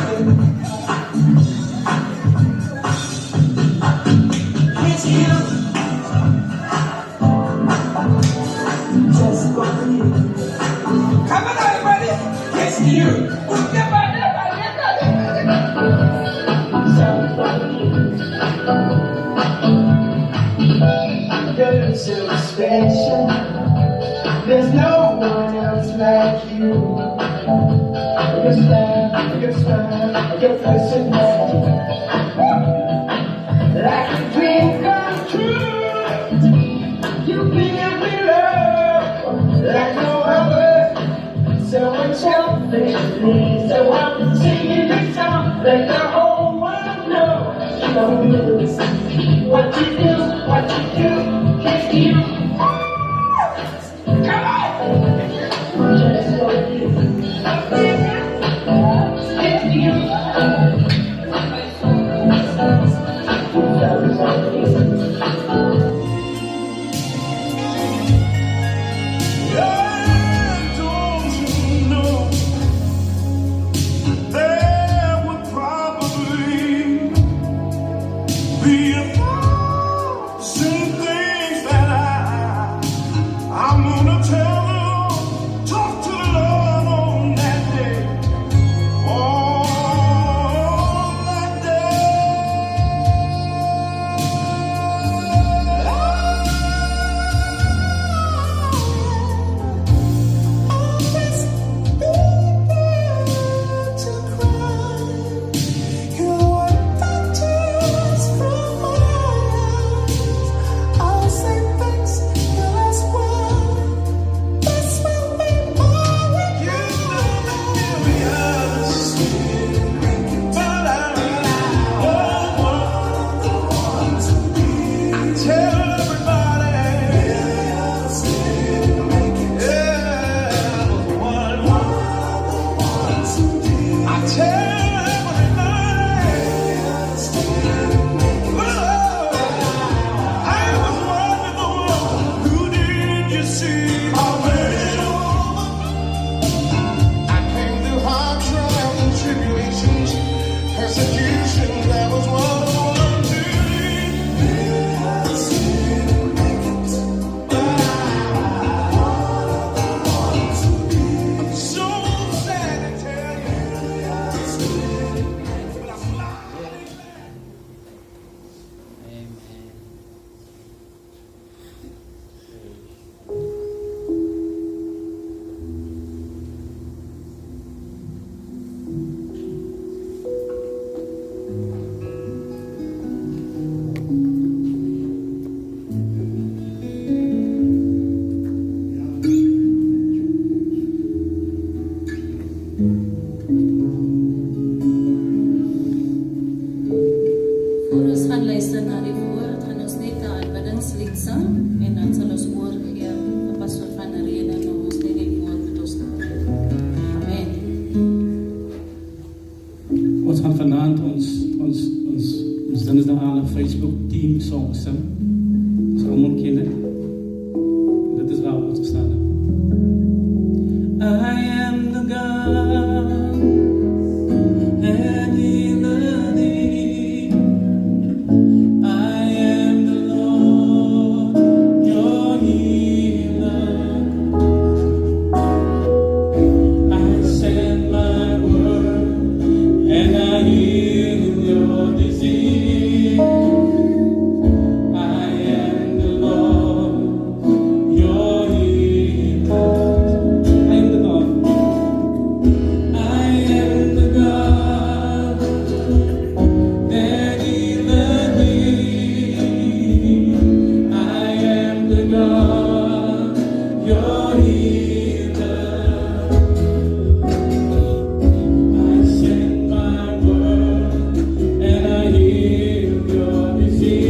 It's you. Just for you. Come on, everybody. It's you. You're so special. There's no one else like you. Your style, your personality, like a dream come true. You give me love like no other. So unselfishly, so I'm singing this song like the whole world knows. What you do, it's you. Come on! Just for you. It's you. Don't you know there would probably be 1,000 things that I'm gonna tell the Lord, talk to the Lord on that day. On that day. Always be there to cry. You wipe the tears from my eyes. I'll say thanks, you as well. This will be more with you. You understand, but I tell everybody. I tell everybody. I was one of the ones who did you see my I came through hard trials and tribulations, persecutions. I was one of the ones who I'm so sad to tell you, but I'm lying. Voor ons gaan luister na die woord, gaan ons net 'n aanbiddingslied sing en dan sal ons oorgee vir Pastor van der Rede en ons net die woord met ons doen. Amen. Ons gaan vanaand ons dinsdag aan 'n Facebook team song sing. Ons almal ken dit. Dit is waar ons staan. I am the God and in the I am the Lord, your healer. I send my word and I heal your disease. I am the Lord, your healer. I am the God. I am the God that healeth thee. I am the God, your healer. I send my word and I heal your disease.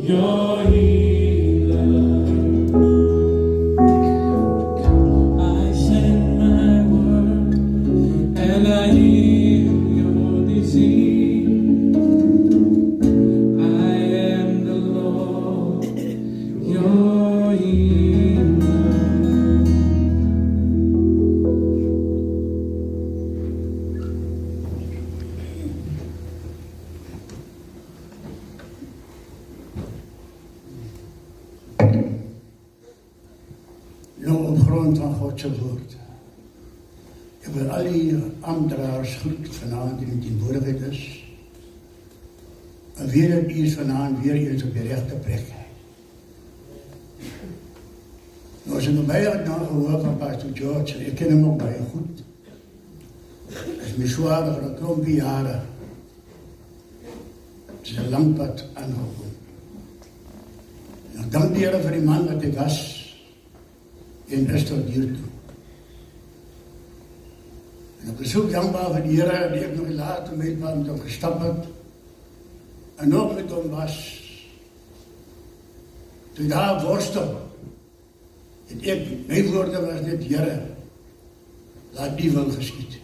your healer. I send my word and I heal your disease. I am the Lord, your healer. Nou, op grond van Godse woord. Ik wil al die ambtenaars groet vanavond die in tegenwoordigheid is. En weer dat u is vanavond weer eens op de rechte plek. Nou, als ik nog bij had gehoord van Pastor George, en ik ken hem ook bij goed. Hij is mijn zwaarder voor een klompje jaren. Het is een lang pad aangekomen. En ik dank de Heer voor die man wat hij was. En is tot hier toe. En ik ben zo dankbaar voor die Heer die ik nog later met hem gestapt heb. En ook met hem was. Toen daar worstel. En mijn woorden was dit, Heer, laat die wil geschieden.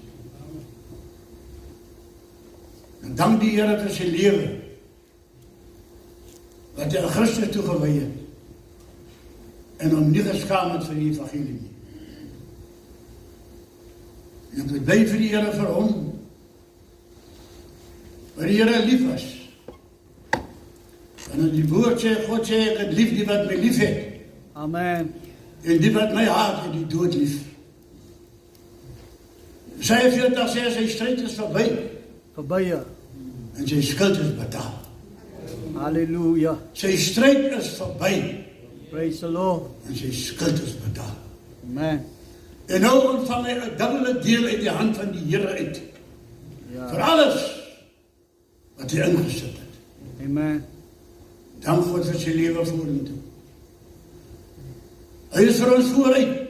En dank die Heer voor zijn leven. Wat hij aan Christus toegewijd heeft. En om niet geschaamd het voor die evangelie. En ik ben blij voor die Heer voor hom. Waar die Heer lief was. En als die woord zei, God zei, ik het lief die wat mij lief heeft. Amen. En die wat mij haat, die dood lief. Zij 40 zei, zijn strijd is voorbij. Voorbij, ja. En zijn schuld is betaald. Halleluja. Zijn strijd is voorbij. Praise the Lord. En zijn schuld is betaald. Amen. En nou ontvang hij een dubbele deel uit de hand van die Heer uit. Ja. Voor alles wat hij ingezet heeft. Amen. Dank God voor zijn leven vorentoe. Hij is voor ons vooruit.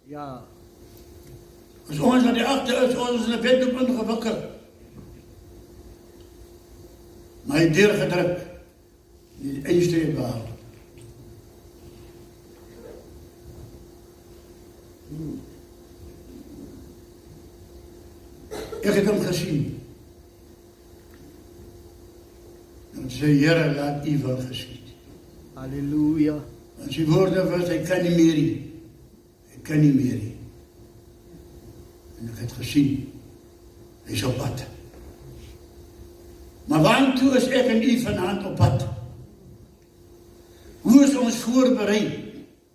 Ja. Als ons naar die achter is, ons in de bed op ingewikkeld. Maar hij heeft deurgedrukt. Die eindstreep behaald. Ik heb hem gezien. En zei, Heer, laat u wil geschieden. Halleluja. En zijn woorden was, ik kan niet meer. Ik kan niet meer. En ik heb gezien. Hij is op pad. Maar waartoe is ik en u vanavond op pad? Hoe is ons voorbereid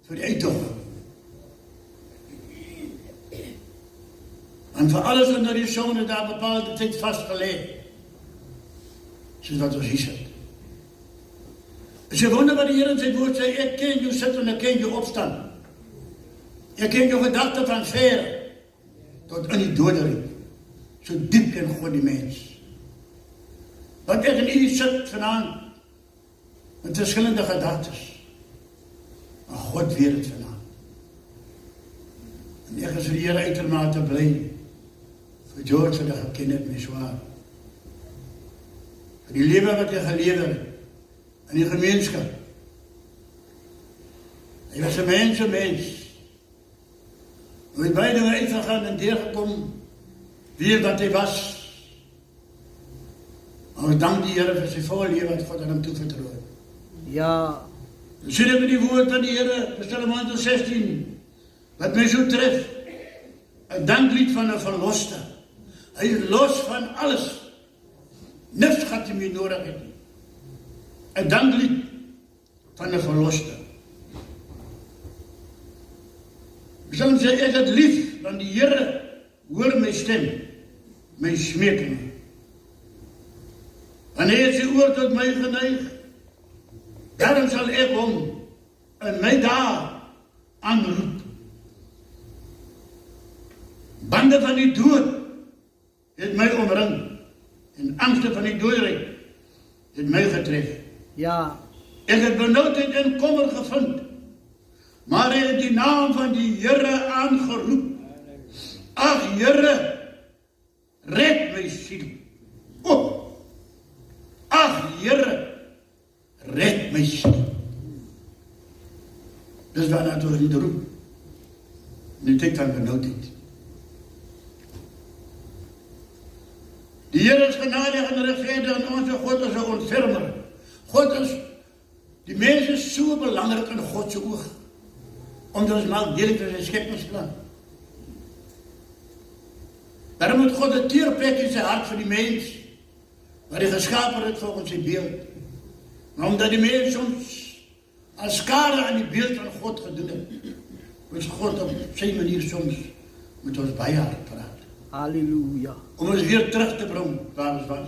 voor die uittocht? En voor alles onder die zone daar bepaalde tijd vastgelegd. Zodat we hier zitten. Ze wonder wat de Heer in zijn woord zei, ik ken je zitten en ik ken je opstaan. Ik ken je gedachten van ver tot in die doderik. Zo diep in God die mens. Wat ik in u zit vanavond met verschillende gedachten. Maar God weet het vanavond. En ik is voor de Heer uitermate blij. Voor George dat gekend het mij zwaar. Voor die leven wat hij geleefd heeft. En die gemeenschap. Hij was een mens. We zijn beide uitgegaan en doorgekomen. Wie wat hij was. Maar we danken die Heer voor zijn volle leven wat God aan hem toevertrouwt. Ja. Dan zitten we die woord van die Heer, Psalm 16. Wat mij zo treft. Een danklied van een verloste. Hij is los van alles. Niks gaat hij meer nodig hebben. Een danklied van een verloste. Psalm zei, ik het lief, want die Heer hoor mijn stem, mijn smeken. Wanneer is zijn oor tot mij geneigd, daarom zal ik hom en mij daar aanroepen. Banden van die dood het mij omringd en angsten van die doodrijk het mij getreft. Ja. Ik heb benauwdheid en kommer gevonden, maar ik heb die naam van die Heere aangeroepen. Ach Heere, red mijn ziel. Oh. Ach Heere, red my siel. Dis waarna toe in die roep. In die tyd van benoudheid. Die Here is genadig en regverdig en onze God is 'n ontfermer. God is, die mens is so belangrik in God se oog. Omdat ons maak deel van sy skepingsplan. Daarom moet God 'n teerplek in sy hart vir die mens, wat hy geskapen het volgens sy beeld. Maar omdat die mens soms as skade aan die beeld van God gedoen het, moet God op sy manier soms met ons baie hard praat. Halleluja. Om ons weer terug te bring waar ons was.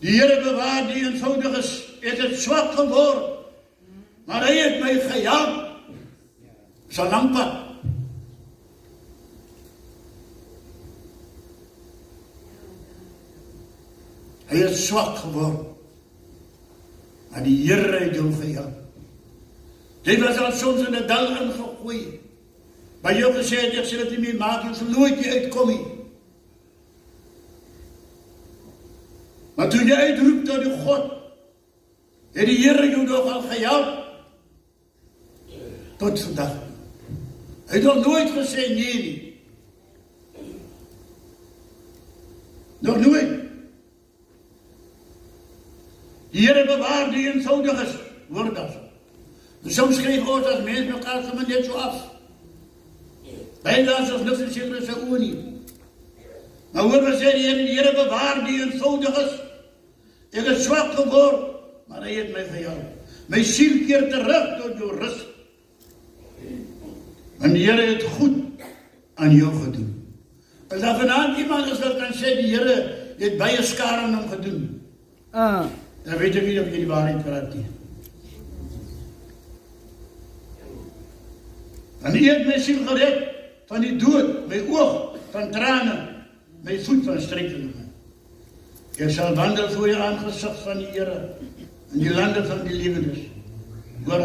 Die Here bewaar die eenvoudiges, het het swak geword, maar hy het my gehelp. Dis 'n lang pad. Hy het swak geword, maar die Here het jou gehelp. Jy was al soms in 'n dal ingegooi, maar jou gesê het, ek sal dit nie meer maak, jy sal nooit nie uitkom nie. Maar toe jy uitroep tot die God, het die Here jou nogal gehelp, tot vandag. Hy het nog nooit gesê nee nie. Nog nooit. Die Here bewaar die eenvoudiges, hoor dat. Soms skryf ons as mens mekaar sommer net so af. Byna asof niks in sekere sy oë nie. Maar hoor wat sê die Here bewaar die eenvoudiges. Ek is swak geword, maar hy het my gehelp. My siel keer terug tot jou rus. Want die Here het goed aan jou gedoen. As daar vanaand iemand is wat kan sê die Here het baie skade aan hom gedoen, dan weet ek nie of jy die waarheid praat nie. En hy het my siel gered van die dood, my oog van trane, my voet van struikelinge. Ek sal wandel voor die aangesig van die Here in die lande van die lewendes. Hoor,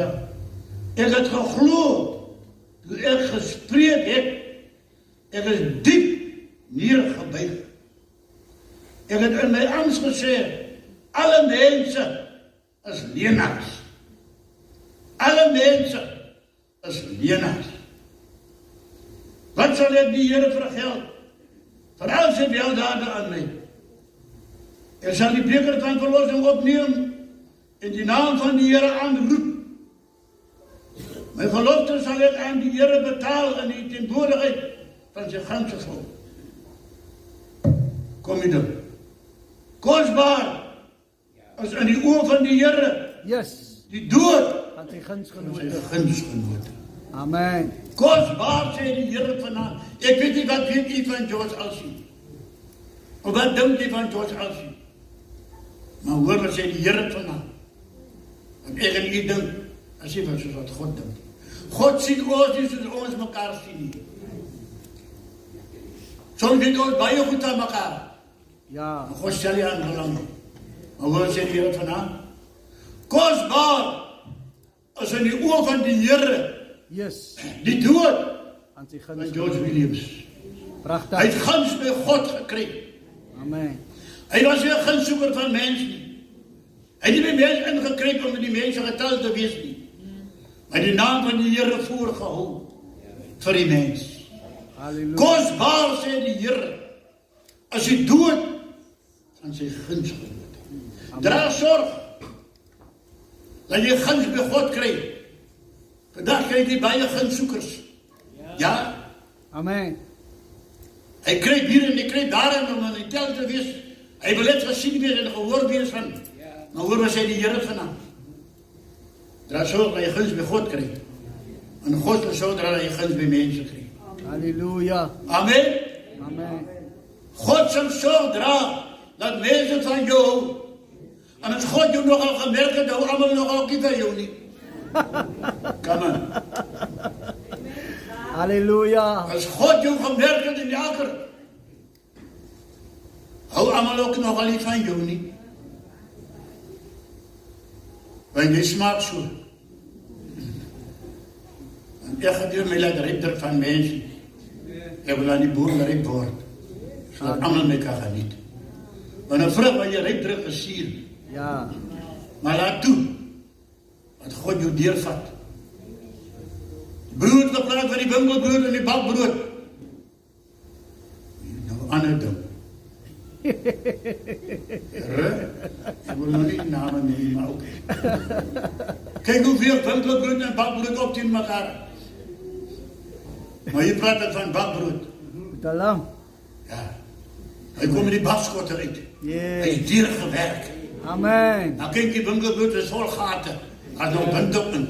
ek het geglo, toe ek gespreek het, ek is diep neergebuig. Ek het in my angs gesê, alle mense is leenaars. Alle mense is leenaars. Wat sal ek die Here vergeld? Vir al sy weldade aan my. Ek sal die beker van verlossing opneem en die naam van die Here aanroep. My gelofte sal ek aan die Here betaal in die teenwoordigheid van sy ganse volk. Kom jy dan? Kosbaar is in die oë van die Here. Yes. Die dood van sy gunsgenote. Van sy gunsgenote. Amen. Kosbaar sê die Here vanaand. Ek weet nie wat weet u van George Elsie. Of wat dink u van George Elsie? Maar hoor wat sê die Here vanaand. En ek en u dink, as jy wat soos wat God dink. God sien ons nie soos ons mekaar sien nie. Soms weet ons baie goed aan mekaar. Ja. Maar God stel jy aan belang. Maar hoor sê die Here vanaand. Kosbaar is in die oë van die Here. Yes. Die dood aan sy van George Williams. Pragtig. Hy het guns by God gekry. Amen. Hy was nie 'n gunsoeker van mens nie. Hy het nie by mens ingekry om die mense getal te wees nie. Maar die naam van die Here voorgehou vir die mens. Halleluja. Kosbaar sê die Here, as die dood van sy guns genoot. Dra sorg dat jy guns by God kry. Vandag kry jy baie gunsoekers. Ja. Amen. Hy kry hier en hy kry daar om aan die tel te wees. Hy wil net gesien wees en gehoor wees van. Maar hoor wat sê die Here vanaand. Dra sorg dat jy guns by God kry. En God sal sorg dat jy guns by mense kry. Halleluja. Amen. Amen. God sal sorg dra dat mense van jou hou. En as God jou nogal gemerk het, hou almal nogal nie van jou nie. Come on. Halleluja. As God jou gemerk het in die akker, hou almal ook nogal nie van jou nie. Want jy smaak so. En ek gaan hier my laat redder van mense. Ek wil aan die boer gered word. Sodat almal my kan geniet. Want 'n vrug wat jy redder gesier, Ja. Maar laat toe dat God jou deurvat. Brood gepraat van die winkelbrood en die bakbrood. Nou ander ding. Here, ek wil nou nie name neem, maar ook. Kyk hoeveel winkelbrood en bakbrood op teen mekaar. Maar hier praat het van bakbrood. Te lang. Ja. Hy kom met die bakskotter uit. Yes. Hy is deurgewerk. Amen. Dan kyk die winkelbrood is vol gate. As nou wind op in.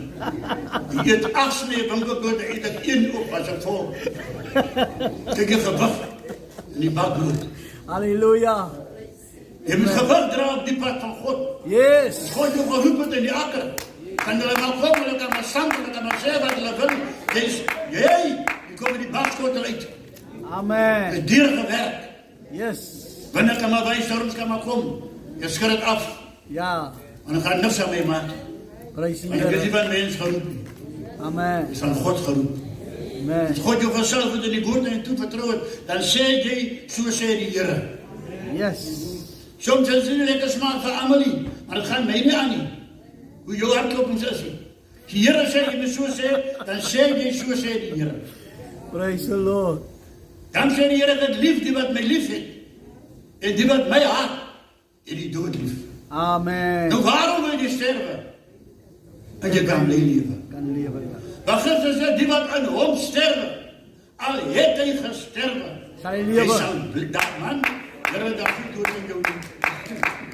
Die eet 8 snee winkelbrood, eet ek 1 op as ek vol. Kyk die gewig in die bakbrood. Halleluja. Jy moet gewig dra op die pad van God. Yes. As God jou geroep het in die akker, kan hulle maar kom, hulle kan maar sang, hulle kan maar sê wat hulle wil. Jy kom met die bakskotter uit. Amen. Dit deurgewerk. Yes. Wanneer kan maar wijstorms kan maar kom. Jy skud het af. Ja. En dan gaan niks aan my maak. Prys die Want ek is nie Here. van mens geroep nie. Amen. Ek is van God geroep. Amen. As God jou vanself in die woord en toe vertrouw het, dan sê jy, so sê die Here. Yes. Soms is dit nie lekker smaak vir almal nie, maar het gaan my nie aan nie. Hoe jou hartklopings is nie. As die Here sê, jy moet so sê, dan sê jy, so sê die Here. Praise the Lord. Dan sê die Here, dat lief die wat my lief het, en die wat my haat, het die dood lief. Amen. Nou waarom wil jy sterwe? En jy kan bly lewe. Kan lewe, ja. Maar Christus sê, die wat in hom sterwe, al het hy gesterwe, Sal hy lewe. hy sal dat man, Here, daar is dood in jou nie.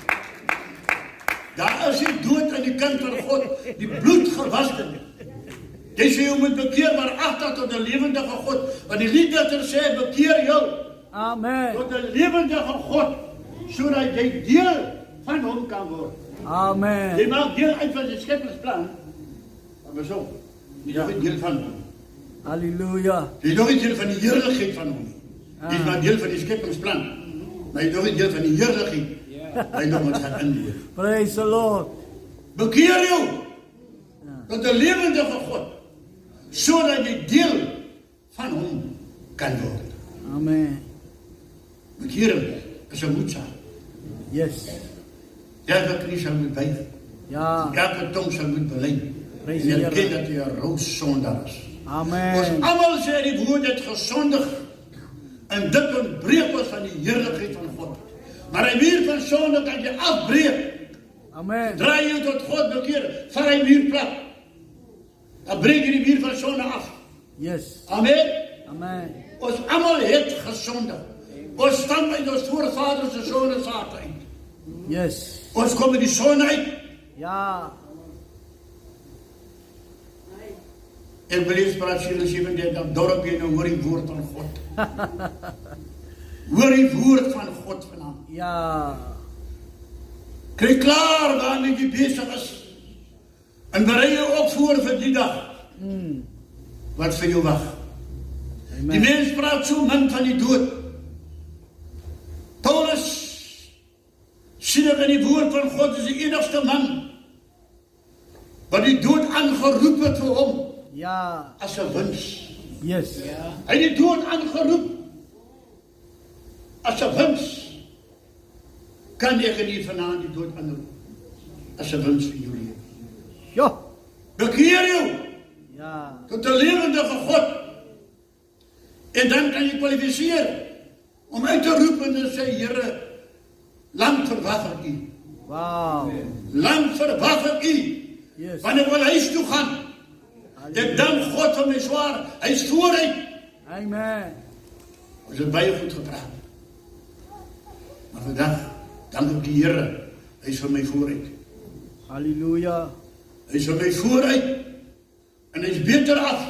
Daar is die dood in die kind van God, die bloed gewaste. Jy sê, jy moet bekeer waaragtig tot die lewendige God, want die lieddigter sê, bekeer jou Amen. tot die lewendige God, sodat jy deel van hom kan word. Amen. Jy maak deel uit van die skeppersplan, maar so, jy is nog nie deel van hom. Halleluja. Jy is nog nie deel van die heerlijkheid van hom. Jy is maar deel van die scheppingsplan, maar jy is nog nie deel van die heerlijkheid. Hy nog moet gaan inleef. Praise the Lord. Bekeer jou tot die lewendige God, sodat jy deel van hom kan word. Amen. Bekering is 'n moedsaak. Yes. Elke knie sal moet buig. Ja. Elke tong sal moet bely. Prys En die erken Here. dat jy 'n roossondaar is. Ons Amen. almal sê die woord het gesondig, en dit ontbreek ons van die heerlikheid van God. Maar hy muur van sonde kan jy afbreek. Amen. Draai jou tot God bekeer, val hy muur plat. Dan breek jy die muur van sonde af. Yes. Amen. Amen. Ons almal het gesondig. Ons stam uit ons voorvaders se sonde saad uit. Yes. Ons kom met die sonde uit. Ja. En belees praat 37, dorp jy nou hoor die woord van God. Hoor die woord van God vanaand. Ja. Kry klaar waarmee jy besig is. En berei jou op voor vir die dag. Wat vir jou wag. Die mens praat so min van die dood. Paulus sien in die woord van God is die enigste man wat die dood aangeroep het vir hom. Ja. As 'n wins. Yes. Hy het die dood aangeroep. As 'n wins. Kan ek nie vanaand die dood aanroep. As 'n wins vir jou lewe. Ja. Bekeer jou Ja. tot die lewendige God. En dan kan jy kwalifiseer om uit te roep en te sê, Here, lang verwag ek u. Wow. Lang verwag ek u. Yes. Wanneer wil huis toe gaan? Ek dank God vir my swaar. Hy is vooruit. Amen. Ons het baie goed gepraat. Maar vandag dank ek die Here. Hy is vir my vooruit. Halleluja. Hy is vir my vooruit. En hy is beter af.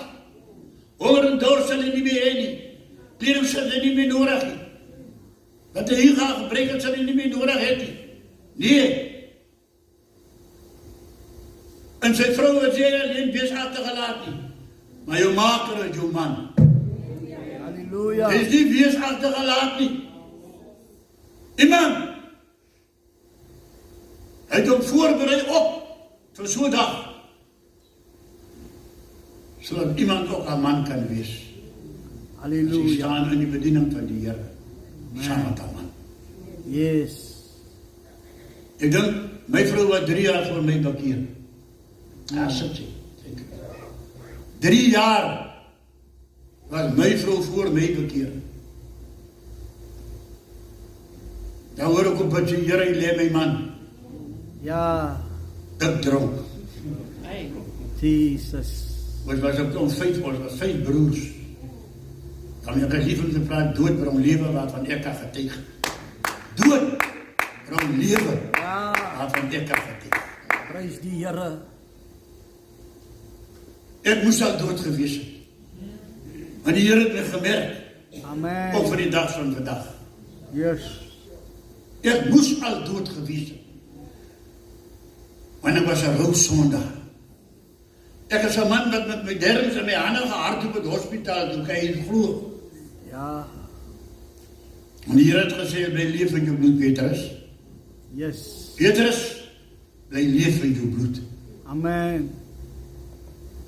Honger en dorst sal hy nie meer hê nie. Kleding sal hy nie meer nodig nie. Wat hy hier gaan gebrek het, sal hy nie meer nodig hê nie. Nee. En sy vrou het sy alleen wees agtergelaat nie. Maar jou maker is jou man. Halleluja. Hy is nie wees agtergelaat nie. Iemand. Hy het hom voorberei op vir so 'n dag. Sodat iemand ook 'n man kan wees. Halleluja. Sy staan in die bediening van die Here. Saam met 'n man. Yes. Ek dink, my vrou was 3 jaar voor my bekeer. Sit sy. 3 jaar was my vrou voor my bekeer. Dan hoor ek op wat sy Here, lê my man. Ja. Dik dronk. Jesus. Ons was op ons 5 broers. Dan ek het liever gepraat, dood bring lewe waarvan ek kan getuig. Dood bring lewe waarvan ek kan getuig. Prys die Here. Ek moes al dood gewees het. Maar die Here het my gemerk. Amen. Ook vir die dag van vandag. Yes. Ek moes al dood gewees het. Want ek was 'n rou sondaar. Ek is 'n man wat met my derms en my hande gehard op het hospitaal toe, kan jy glo. Ja. En die Here het gesê, bly leef in jou bloed, Petrus. Yes. Petrus, bly leef in jou bloed. Amen.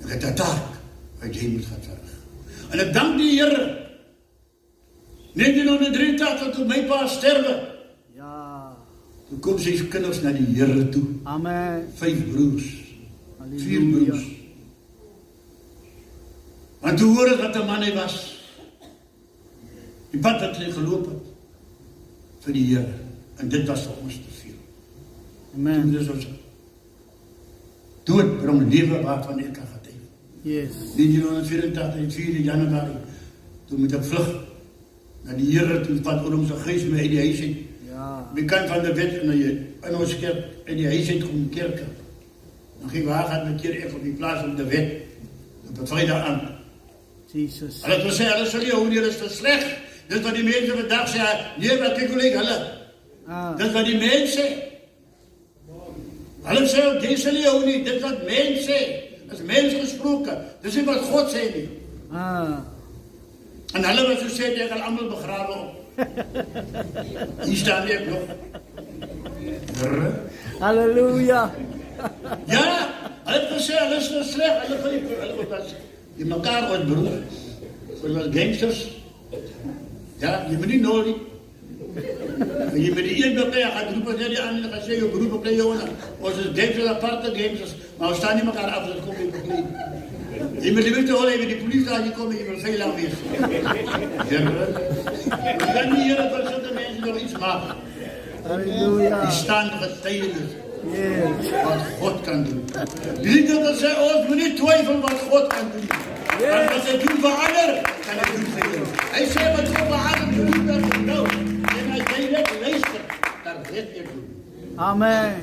Ek het 'n taak wat jy moet gaan verrig. En ek dank die Here. 1983 toe my pa sterwe. Ja. Toe kom sy kinders na die Here toe. Amen. 5 broers. Halleluja. 4 broers. En toe hoor ek wat 'n man hy was. Die pad wat hy geloop het vir die Here. En dit was vir ons te veel. Amen. Toen dis ons dood bring lewe waarvan ek kan getuig. Yes. 1984, 4 Januarie, toe moet ek vlug na die Here toe, wat oor ons gees my uit die huis uit. Ja. Bekend van de wet in ons kerk, in die huis uit kom kerk. Dan ging waar gaat met keer even op die plaats op de wet. Dat bevrijd daar aan. Jesus. En dat wil zeggen, hulle sal nie hou nie, dat is te slecht. Dit wat die mense vandag sê, nee, wat kyk hoe lyk hulle. Dit wat die mens sê. Hulle sê, die sal nie hou nie, dit wat mens sê. Is mens gesproken. Dis nie wat God sê nie. En hulle wat so sê, die gaan allemaal begrawe op. Hier staan ek nog. Halleluja. Ja, hulle het gesê, hulle is nou slecht. Hulle was die mekaar wat broer. Hulle was gangsters. Ja, jy moet nie nou nie. Jy moet die een beklei, gaan roep as jy die ander, gaan sê, jou broer beklei jou na. Ons is gangsters, aparte gangsters, maar ons staan nie mekaar af, dat kom jy beklei. Jy moet die witte hol, jy moet die police daar nie kom, jy wil veel lang wees. Heere, jy kan nie Heere van sote mense nog iets maak. Halleluja. Die staan getuienis. Yes. Wat God kan doen. Die liedere sê, ons moet nie twyfel wat God kan doen. Yes. Want wat hy doen vir ander, kan hy doen vir jou. Hy sê wat God vir ander doen, dat hy nou. En as jy net luister, dan red jy doen. Amen.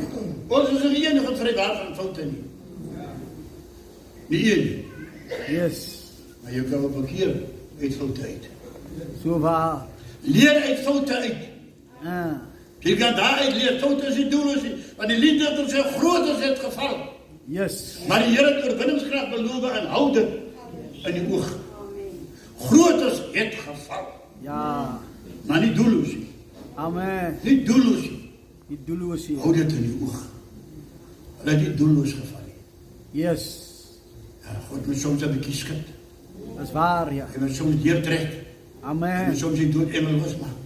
Ons is nie enige vrywaar van foute nie. Nie een. Yes. Maar jy kan op 'n keer uit foute uit. So waar. Leer uit foute uit. Jy kan daaruit leer, foute is nie doelloos nie. Want die liedere sê, groot is het geval. Yes. Maar die Here het oorwinningskrag beloof en hou dit in die oog. Groot is het geval. Ja. Maar nie doelloos nie. Amen. Nie doelloos nie. Die doelloos hier. Hou dit in die oog. Hulle het nie doelloos geval nie. Yes. Ja, God moet soms 'n bietjie skud. Dat is waar, ja. Hy moet soms deurtrek. Amen. Hy moet soms die dood engel losmaak.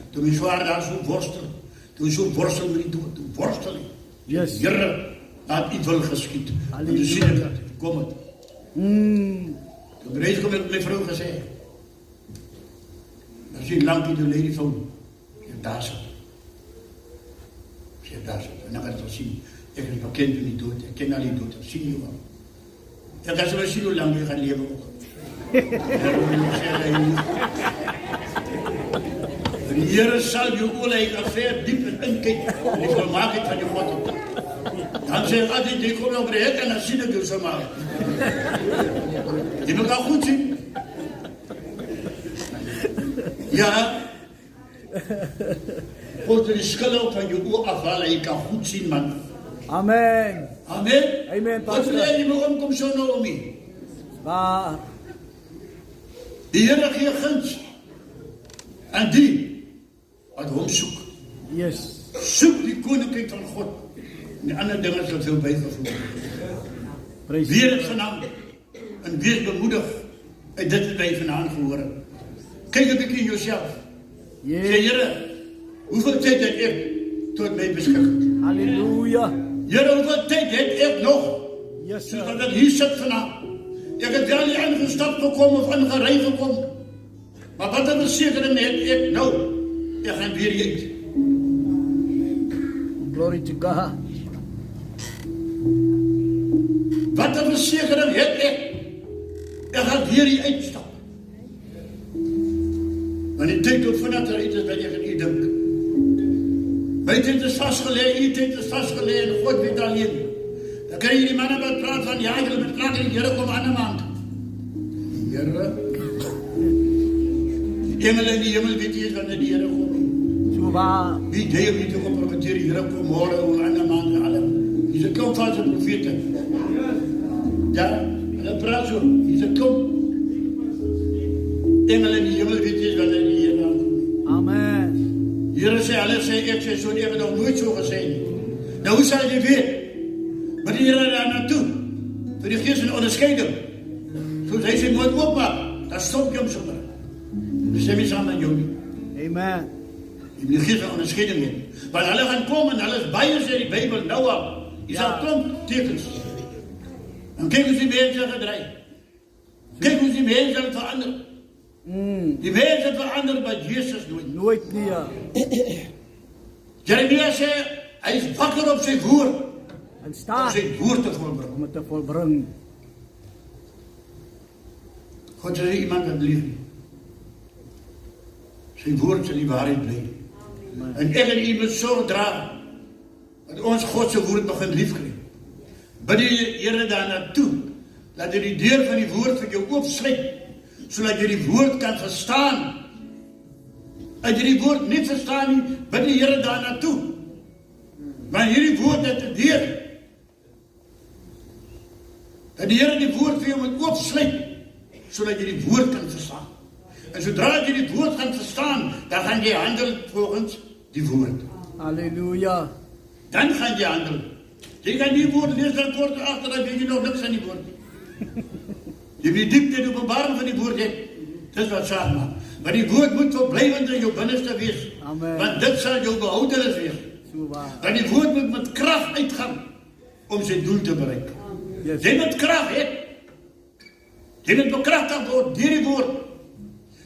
Toe my zwaar daar so worstel. Toe so worstel met die dood. Toe worstel hy. Yes. Here, laat u wil geskied. En toe sien ek dat, kom het. Toe bereid kom ek met my vrou gesê. Dan sien lampie toe lady phone. Sy daar sit. Sy daar sit. En dan kan ek al sien. Ek is bekend met die dood. Ek ken al die dood. Ek sien jou al. Ek kan so sien hoe lang jy gaan lewe ook. Die Here sal jou oorlei ver diep in kyk. En die volmaakheid van jou God. Dan sê ek altyd, jy kom op die hek en dan sien ek jou somaar. Jy moet al goed sien. Ja. God die skille op van jou oor afhaal en jy kan goed sien, man. Amen. Amen. Amen, Wat pastor. wil jy moet omkom so nou om nie? Waar. Die Here gee guns aan die wat hom soek. Yes. Soek die koninkryk van God. En die ander dinge sal veel bygevoeg. Weer het vanaand en wees bemoedig uit dit wat jy vanaand gehoor het. Kyk 'n bietjie in jouself. Yes. Sê Here, hoeveel tyd het ek tot my beskik? Halleluja. Here, hoeveel tijd heb ik nog? Yes, Zodat ik hier zit vanavond. Ik heb wel niet ingestapt gekomen of ingerij gekomen. Maar wat een verzekering heb ik nou? Ik ga weer uit. Glory to God. Wat een verzekering heb ik? Ik ga weer uitstappen. Maar die tijd ook vanuit er iets is dat je niet denkt. Mijn tijd is vastgelegd, je tijd is vastgelegd en God weet alleen. Dan krijg je die mannen wat praten van, ja, jullie met klaar in de Heer, kom aan de maand. Heer, die engel in die hemel weet je wanneer die Heer komt. Zo waar. Wie deed niet te profiteren, Heer, kom morgen, om aan de maand en alle. Die zijn klomp valse profeten. Ja, en dat praat zo, die zijn klomp. Engel in die hemel weet je wanneer die Heer komt. Amen. Heer zei, alles zei, ik zei zo, die hebben nog nooit zo gezegd. Nou, hoe zal je weten? Maar die Heer daar naartoe. Voor die geest een onderscheiding. Zoals hij zijn mond opmaakt, dan stopt je hem zomaar. Dus hij is samen met jullie. Amen. Die geest een onderscheiding in. Want alle gaan komen, alles bijen zei die Bijbel nou al. Die zal klomp tekens. En kijk hoe die mensen gedraaid. Kijk hoe die mensen veranderen. Die mensen veranderen wat Jezus doet. Nooit meer. Jeremia zei, hij is wakker op zijn woord. En staat. Om zijn woord te volbrengen. Om het te volbrengen. God zei iemand dat lief niet. Zijn woord zal die waarheid blijven. En ik en iemand zo dragen. Dat ons Godse woord nog een lief krijgt. Bid je Heer daar naartoe. Laat je die deur van die woord voor jou opsluit. Zodat je die woord kan verstaan. Als je die woord niet verstaan, bid je Heer daar naartoe. Maar hierdie woord is de deur. Dat die Heer die woord voor jou moet opsluit. Zodat je die woord kan verstaan. En zodra je die woord kan verstaan, dan ga je handelen volgens die woord. Halleluja. Dan ga je handelen. Je kan die woord lezen, dan wordt erachter, dan weet je nog niks aan die woord. Je weet diep de openbaring van die woord hebt. Dat is wat zaak maakt. Maar die woord moet wel blijvend in je binnenste wees. Amen. Want dit zal jou behoudenis wees. Want die woord moet met kracht uitgaan om zijn doel te bereiken. Yes. Jy moet kracht hebben. Jy moet bekrachtigd worden door die woord.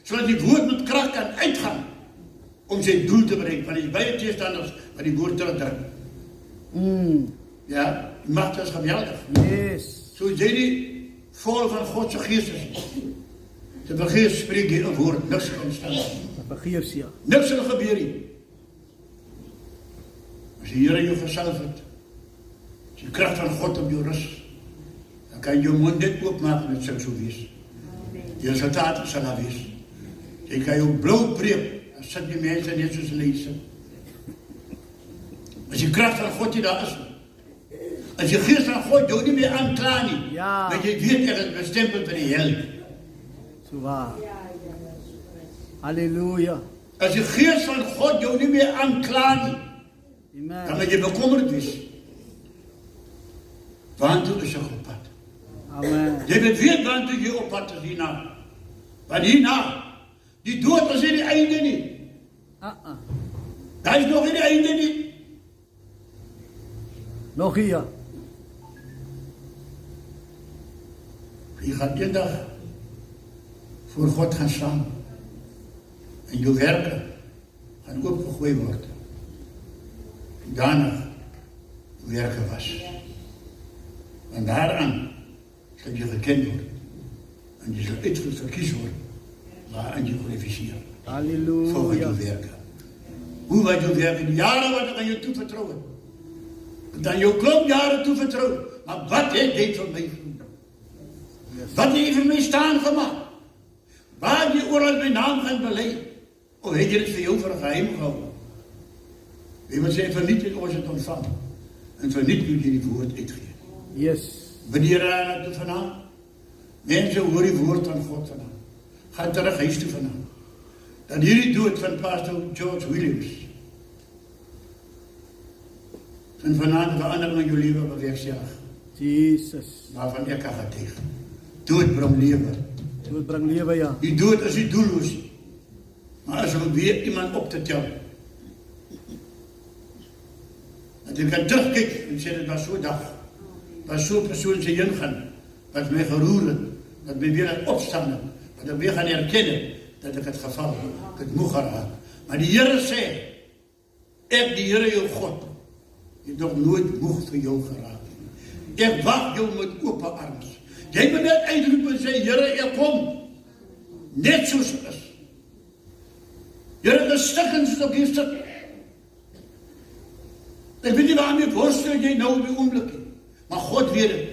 Zodat die woord met kracht kan uitgaan om zijn doel te bereiken. Want die beide tegenstanders van die woord terugdrukken. Ja, die macht is geweldig. Yes. Zo jy die vol van Godse geest is. De begeer spreek je een woord, niks kan staan. De begeer, ja. Niks zal gebeuren. Als die Heer jou gesalf het, als die kracht van God op jou rust, dan kan je je mond net oopmaken en het zal zo wees. Die resultaat zal dat wees. Je kan jou blauw preek, dan zit die mensen net zoals lezen. Als die kracht van God die daar is, als je geest van God jou niet meer aanklaagt, ja. Dat je weet dat het bestempeld voor die hel. Zo waar. Halleluja. Als je geest van God jou niet meer aanklaagt, dan moet je bekommerd wees. Waartoe is je op pad? Amen. Je weet weet waartoe je op pad is hierna. Want hierna, die dood is in het einde niet. Dat is nog in het einde niet. Nog hier. Je gaat een dag voor God gaan staan. En je werken gaan opgegooid worden. En daarna werken was. En daaraan zal je gekend worden. En je zal uitverkies worden. Waaraan je kwalificeert. Halleluja. Volgens je werken. Hoe wat je werken? De jaren wat ik aan je toevertrouwen. Dan je klomp jaren toevertrouwen. Maar wat heeft dit voor mij gedaan? Wat heeft voor mij staan gemaakt? Waar je overal mijn naam gaan beleiden? Of heeft je het voor jou voor een geheim gehouden? Iemand zei, vernietigt ons het ontvangen. En vernietigt je die woord uitgeven. Yes. Wanneer aan het vandaan? Mensen hoor die woord van God vandaan. Ga terug huis toe vandaan. Dat hierdie dood van pastor George Williams. En vanavond verandering in je leven bewerkstellig. Jesus. Waarvan ik ga tegen. Dood brengt leven. Dood brengt leven, ja. Die dood is niet doelloos. Maar als we weer iemand op te tellen. Dat Dat ik kan terugkijken en zeggen, het was zo'n dag. Het was zo'n persoon zijn ingaan. Wat mij geroeren. Wat mij weer aan opstaan. Wat ik weer gaan herkennen. Dat ik het geval, ik het moe geraak. Maar die Heere zei, ik die Heere jou God, je nog nooit moe voor jou geraakt. Ik wacht jou met open arms. Jij moet net uitroepen en sê, Heere, ek kom. Net soos ek is. Heere, die stikkens op hier sit. Ek weet nie waarmee worstel jy nou op die oomblik. Maar God weet het.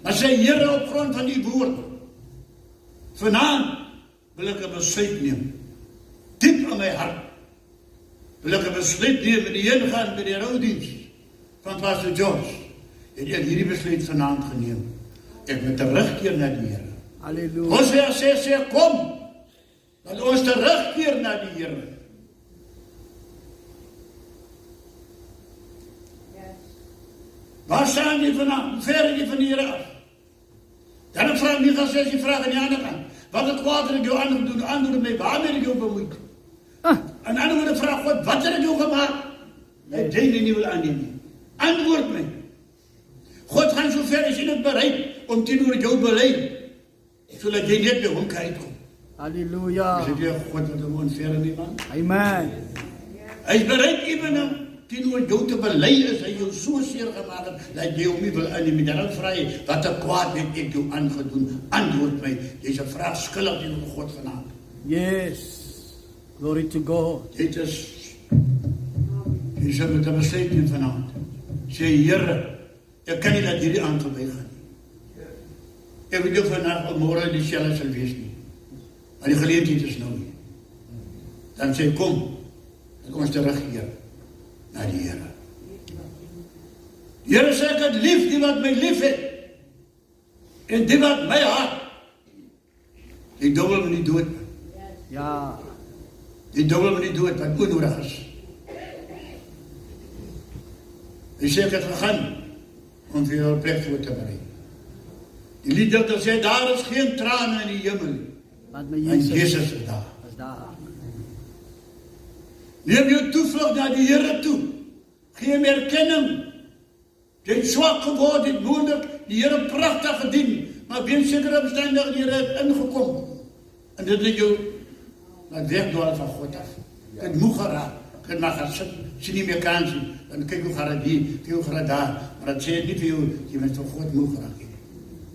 Maar sê, Heere, op grond van die woord. Vanaand wil ek 'n besluit neem. Diep in my hart. Wil ek 'n besluit neem in die ingaan by die roudiens van Pastor George. En ek hierdie besluit vanaand geneem. Ek moet terugkeer na die Here. Halleluja. Hosea sê, kom. Dat ons terugkeer na die Here. Waar staan jy vanaand? Hoe ver is jy van die Here af? Dan vraag Micha 6 die vraag aan die ander kant. Wat het kwaad het ek jou aangedoen? Antwoord my, waarmee het ek jou bemoeid? En ander woorde vraag God, wat het ek jou gemaakt? Jy denk nie wil aanneem nie. Antwoord my. God gaan so ver as jy dit bereid om teenoor jou beleid, sodat jy net by hom kan uitkom. Halleluja. Is dit jy God wat hom onverre nie, man? Amen. Hy is bereid evenam teenoor jou te beleid is, hy jou so seer gemaakt het, dat jy hom nie wil aanneem. Daarom vraag jy, wat een kwaad het ek jou aangedoen? Antwoord my. Jy is een vraag skuldig teenoor God vanaand. Yes. Glory to God. Dit is, jy sal met een besluit neem vanaand. Sê, Here, ek kan nie dat hierdie aan voorbij gaan. Ek weet jou vannacht of morgen die selle sal wees nie. Maar die geleentheid is nou nie. Dan sê, kom, dat ons terugkeer na die Here. Die Here sê, ek het lief die wat my lief het. En die wat my haat. Die dubbel my nie dood. Ja. Die dubbel my nie dood, wat onnodig is. Hy sê, ek het gegaan om vir jou 'n plek voor te berei. Die lieddichter sê, daar is geen trane in die hemel. En Jezus is daar. Neem jou toevlug na die Here toe. Gee hem erkenning. Jy het swak geword, het moeilijk, die Here prachtig gedien. Maar weens sekere omstandighede die Here het ingekom. En dit het jou laat wegdwaal van God af. Ek het moe geraak. Ek het maar gaan sit, sien nie meer kans nie. Dan kyk hoe gaat het hier, kyk hoe gaat het daar. Maar dat sê het nie vir jou, jy bent van God moe geraak.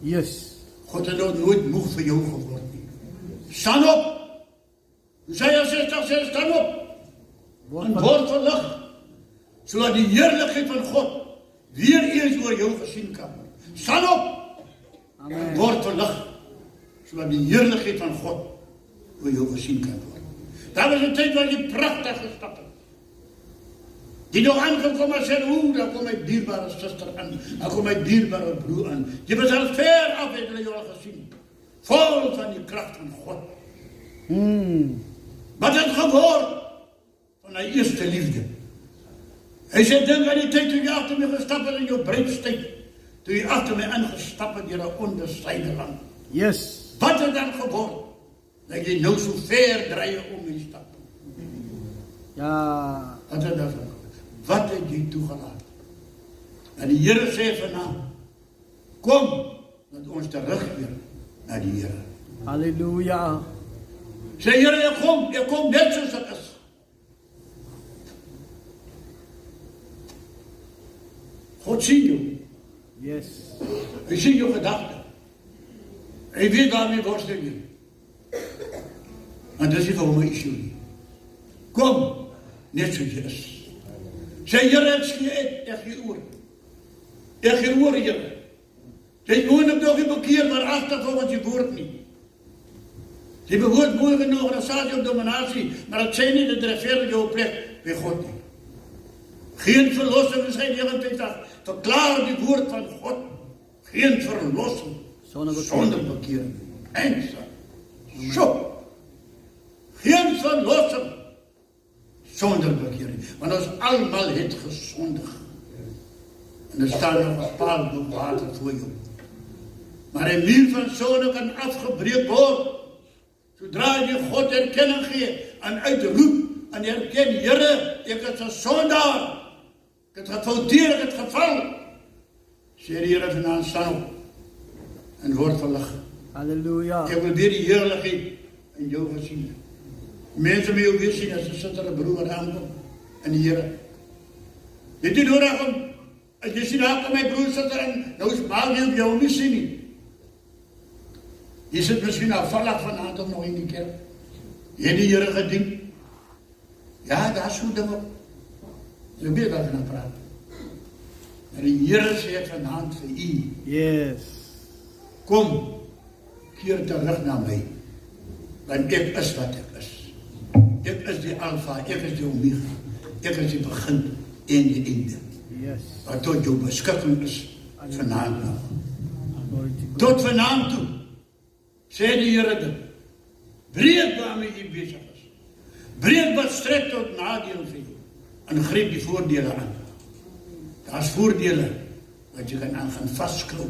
Yes. God het nooit moe vir jou geword nie. Staan op! Jesaja 60 sê, staan op! En word verlig, zodat die heerlijkheid van God weer eens oor jou gesien kan. Staan op! Amen. Word verlig, zodat die heerlijkheid van God oor jou gesien kan word. Daar was een tijd waar jy prachtig gestap het. Die nog aangekom en sê, daar kom my dierbare sister aan, daar kom my dierbare broer aan. Jy was al ver af, het hulle jou al gesien. Vol van die kracht van God. Wat het geword van die eerste liefde? Hy sê, dink aan die tyd toe jy achter my gestap het in jou breidstijd, toe jy achter my ingestap het in een onbescheiden land. Yes. Wat het dan geword? Dat jy nou so ver draai om my stap. Ja. Wat het dan geword? Wat het jy toegelaat? En die Here sê vanavond, kom, dat ons terugkeer na die Here. Halleluja. Sê Here, ek kom net soos ek is. God sien jou. Yes. Hy sien jou gedagte. Hy weet waarmee worstel jy. En dis nie vir hom 'n issue nie. Kom, net soos jy is. Sê Here, ek gee oor. Ek gee oor, Here. Jy moet nog nie bekeer, maar agtervolgens jy woord nie. Jy behoort mooi genoeg, dan staat jy op dominatie, maar het sê nie dat rechtvaardig jou plek by God nie. Geen verlossing in sy 29, verklaar die woord van God. Geen verlossing sonder bekering. Eindelijk. Zo. Geen verlossing sonder bekering. Want ons allemaal het gesondig. En er staat nog een paal door water voor jou. Maar een muur van zonde kan afgebreekt worden. Zodra je God erkenning geeft en uitroept en erkent, Here, ik is een zondaar. Ik Dit gaat voortdurend het geval. Sê die Here vanaand staan op en word verlig. Halleluja. Ek wil weer die heerlikheid in jou gesien. Mense met jou weer sien as 'n sittere broer aankom in die Here. Dit is nodig om, as jy sien daar kom my broer sitter en nou is maak jy op jou nie sien nie. Jy sit miskien afvallig vanaand om nog in die kerk. Jy het die Here gedien. Ja, daar is so dinge. Jy weet wat ek nou praat. En die Here sê vanaand vir u. Yes. Kom, keer terug na my. Want ek is wat ek is. Ek is die Alpha, ek is die Omega. Ek is die begin en die einde. Yes. Wat tot jou beskikking is vanaand nog. Tot vanaand toe, sê die Here dit. Breek waarmee jy besig is. Breek wat strek tot nadeel vir jou. En gryp die voordele aan. Daar is voordele wat jy kan aan gaan vasklou.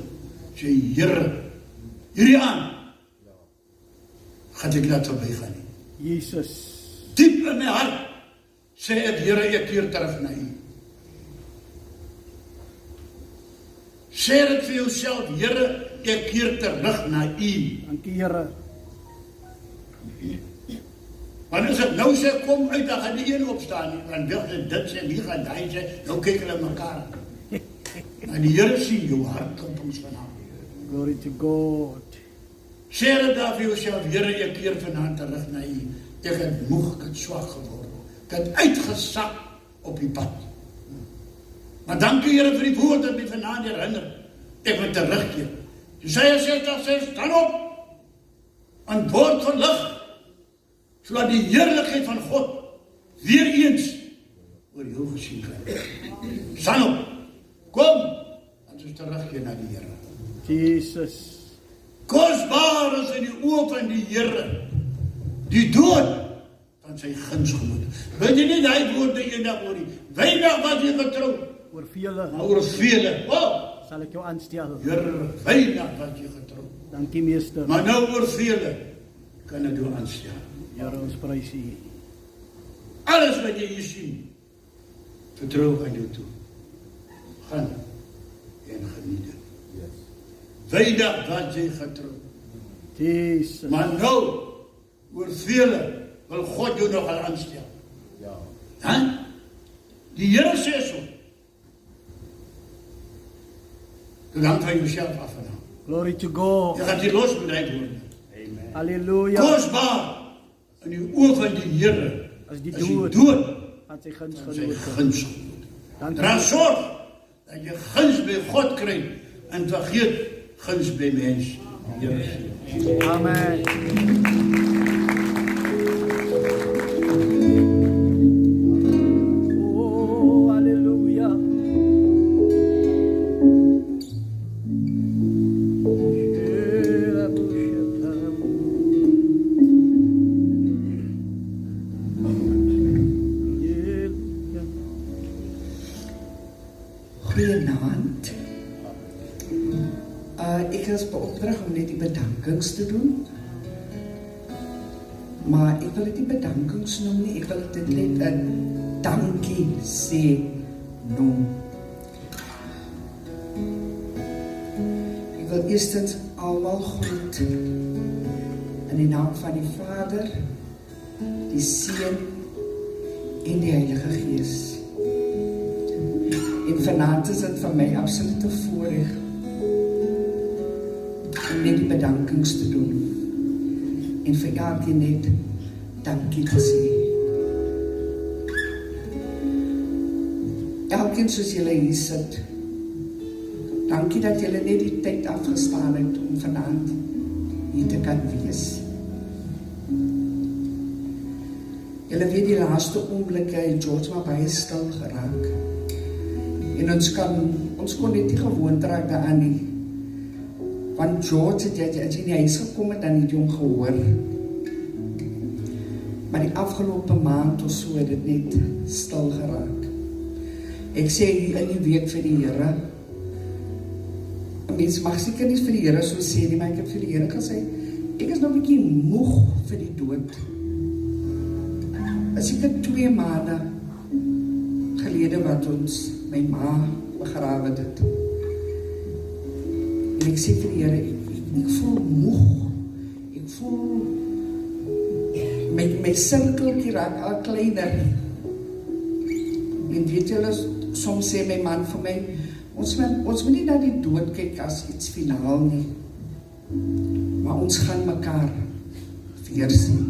Sê Here, hierdie aan. Gaat ek laat verby gaan nie. Jesus. Diep in my hart sê ek Here, ek keer terug na u. Sê dit vir jouself, Here, ek keer terug na u. Dankie Here. Want as ek nou sê, kom uit, dan gaan die een opstaan nie. Want dit sê, wie gaan die sê, nou kyk hulle mekaar. En die Here sien jou hart op ons vanavond. Glory to God. Sê dit daar vir jouself, Here, ek keer vanaand terug na u. Ek het moeg, ek het swak geworden. Ek het uitgesak op die pad. Maar dankie Here vir die woord dat my vanaand herinner. Ek moet terugkeer. Jesaja 60:6, staan op en word verlig, sodat die heerlikheid van God weer eens oor jou gesien kan. Staan op, kom, en ons terugkeer na die Here. Jesus. Kosbaar is in die oë van die Here, die dood van sy gunsgemoed. Weet jy nie die woorde eendag oor die weinig wat jy getrou, Oor vele. maar oor vele, Sal ek jou aanstel. Here, weinig wat jy getrou. Dankie meester. Maar nou oor vele kan ek jou aanstel. Here, ons prys u. Alles wat jy hier sien, vertrou aan jou toe. Gaan en geniet dit. Weinig wat jy getrou. Jesus. Maar nou, oor vele, wil God jou nog al aanstel. Ja. Die Here sê so. Dan hang van jouself af vanaf. Glory to God. Jy gaan die losbedrijf worden. Halleluja. Kosbaar in die oë van die Here As die is die dood. dood Van sy guns van sy genoot. gunsgemoed. Dankie. Dra sorg dat jy guns by God kry en vergeet guns by mens. Amen. Oh, halleluja. Goeienaand. Ek is beopdrag om net die bedankings te doen. Maar ek wil dit nie bedankings noem nie, ek wil dit net 'n dankie sê noem. Ek wil eerstens almal groet in die naam van die Vader, die Seun en die Heilige Gees. En vanaand is dit vir my absolute voorreg om net die bedankings te doen. En vir elkeen net dankie te sê. Elkeen soos julle hier sit, dankie dat julle net die tyd afgestaan het om vanaand hier te kan wees. Julle weet die laaste oomblikke het George maar baie stil geraak. En ons kon net nie gewoond raak daaraan nie. Want George het jy in die huis gekom het, dan het jy hom gehoor. Maar die afgelope maand of so het dit net stil geraak. Ek sê hier in die week vir die Here, 'n mens mag seker nie vir die Here so sê nie, maar ek het vir die Here gesê, ek is nou 'n bietjie moeg vir die dood. As ek 2 maande gelede wat ons my ma begrawe dit. En ek sê vir die Here, ek voel moeg. Ek voel my sirkeltjie raak al kleiner. En weet julle, soms sê my man vir my, ons moet nie na die dood kyk as iets finaal nie. Maar ons gaan mekaar weer sien.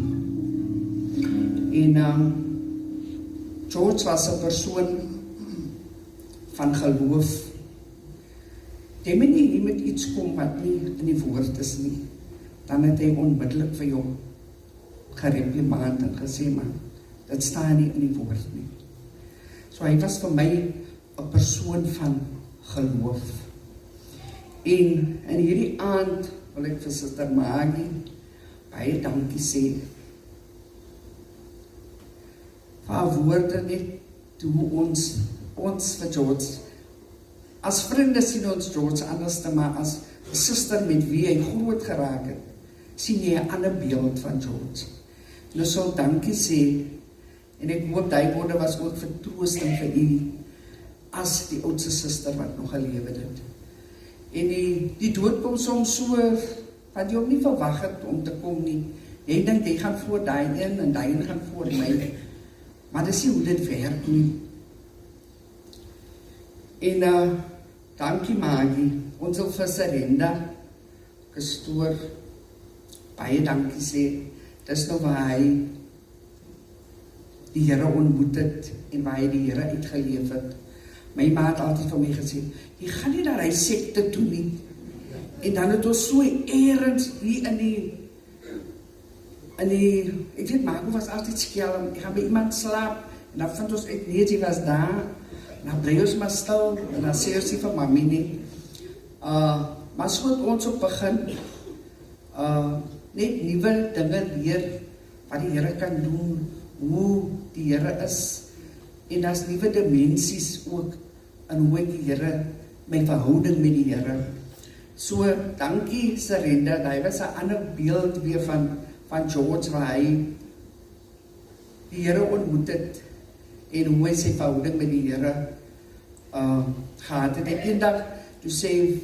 En George was 'n persoon van geloof. Jy moet nie hier met iets kom wat nie in die woord is nie. Dan het hy onmiddellik vir jou gereplimeer en gesê, maar dit staan nie in die woord nie. So hy was vir my 'n persoon van geloof. En in hierdie aand wil ek vir Suster Maggie baie dankie sê. Vir haar woorde net toe ons vir George, as vriende sien ons George anders, maar as 'n suster met wie hy groot geraak het, sien jy 'n ander beeld van George. Nou sal dankie sê, en ek hoop die woorde was ook vertroosting vir u, as die oudste suster wat nog gelewe het. En die dood kom soms so, wat jy ook nie verwag het om te kom nie. Jy dink, jy gaan voor die een, en die een gaan voor my. Maar dis nie hoe dit werk nie. En dankie Maggie, ons wil vir Serenda gestoor, baie dankie sê, dis nou waar hy die Here ontmoet het, en waar hy die Here uitgeleef het. My ma het altyd vir my gesê, jy gaan nie daar hy sekte toe nie. En dan het ons so ergens hier in die, ek weet, Marco was altyd skelm, ek gaan by iemand slaap, en dan vind ons uit, nee, die was daar, en dan bly ons maar stil, en dan sê ons nie vir mami nie. Maar so het ons op begin, net nuwe dinge leer, wat die Here kan doen, hoe die Here is, en daar's nuwe dimensies ook, in hoe ek die Here, my verhouding met die Here. So, dankie Serenda, hy was 'n ander beeld weer van George, waar hy die Here ontmoet het, en hoe hy sy verhouding met die Here gehad het. En eendag, toe sê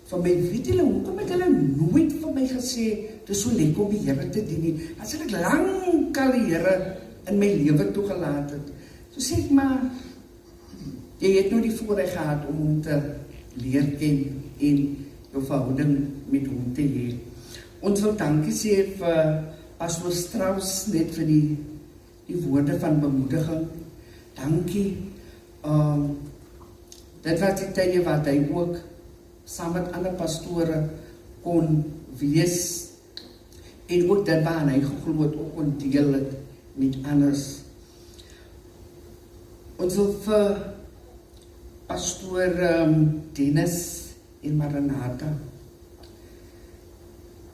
vir my, weet julle, hoekom het hulle nooit vir my gesê, dis so lekker om die Here te dien nie, as ek lang al die Here in my lewe toegelaat het. So sê ek, maar jy het nou die voorreg gehad om hom te leer ken en jou verhouding met hom te hê. Ons wil dankie sê vir Pastor Strauss net vir die woorde van bemoediging. Dankie. Dit was die tye wat hy ook saam met ander pastore kon wees en ook dit waar hy geglo het ook kon deel het met anders. Ons wil vir Pastor Dennis en Maranatha.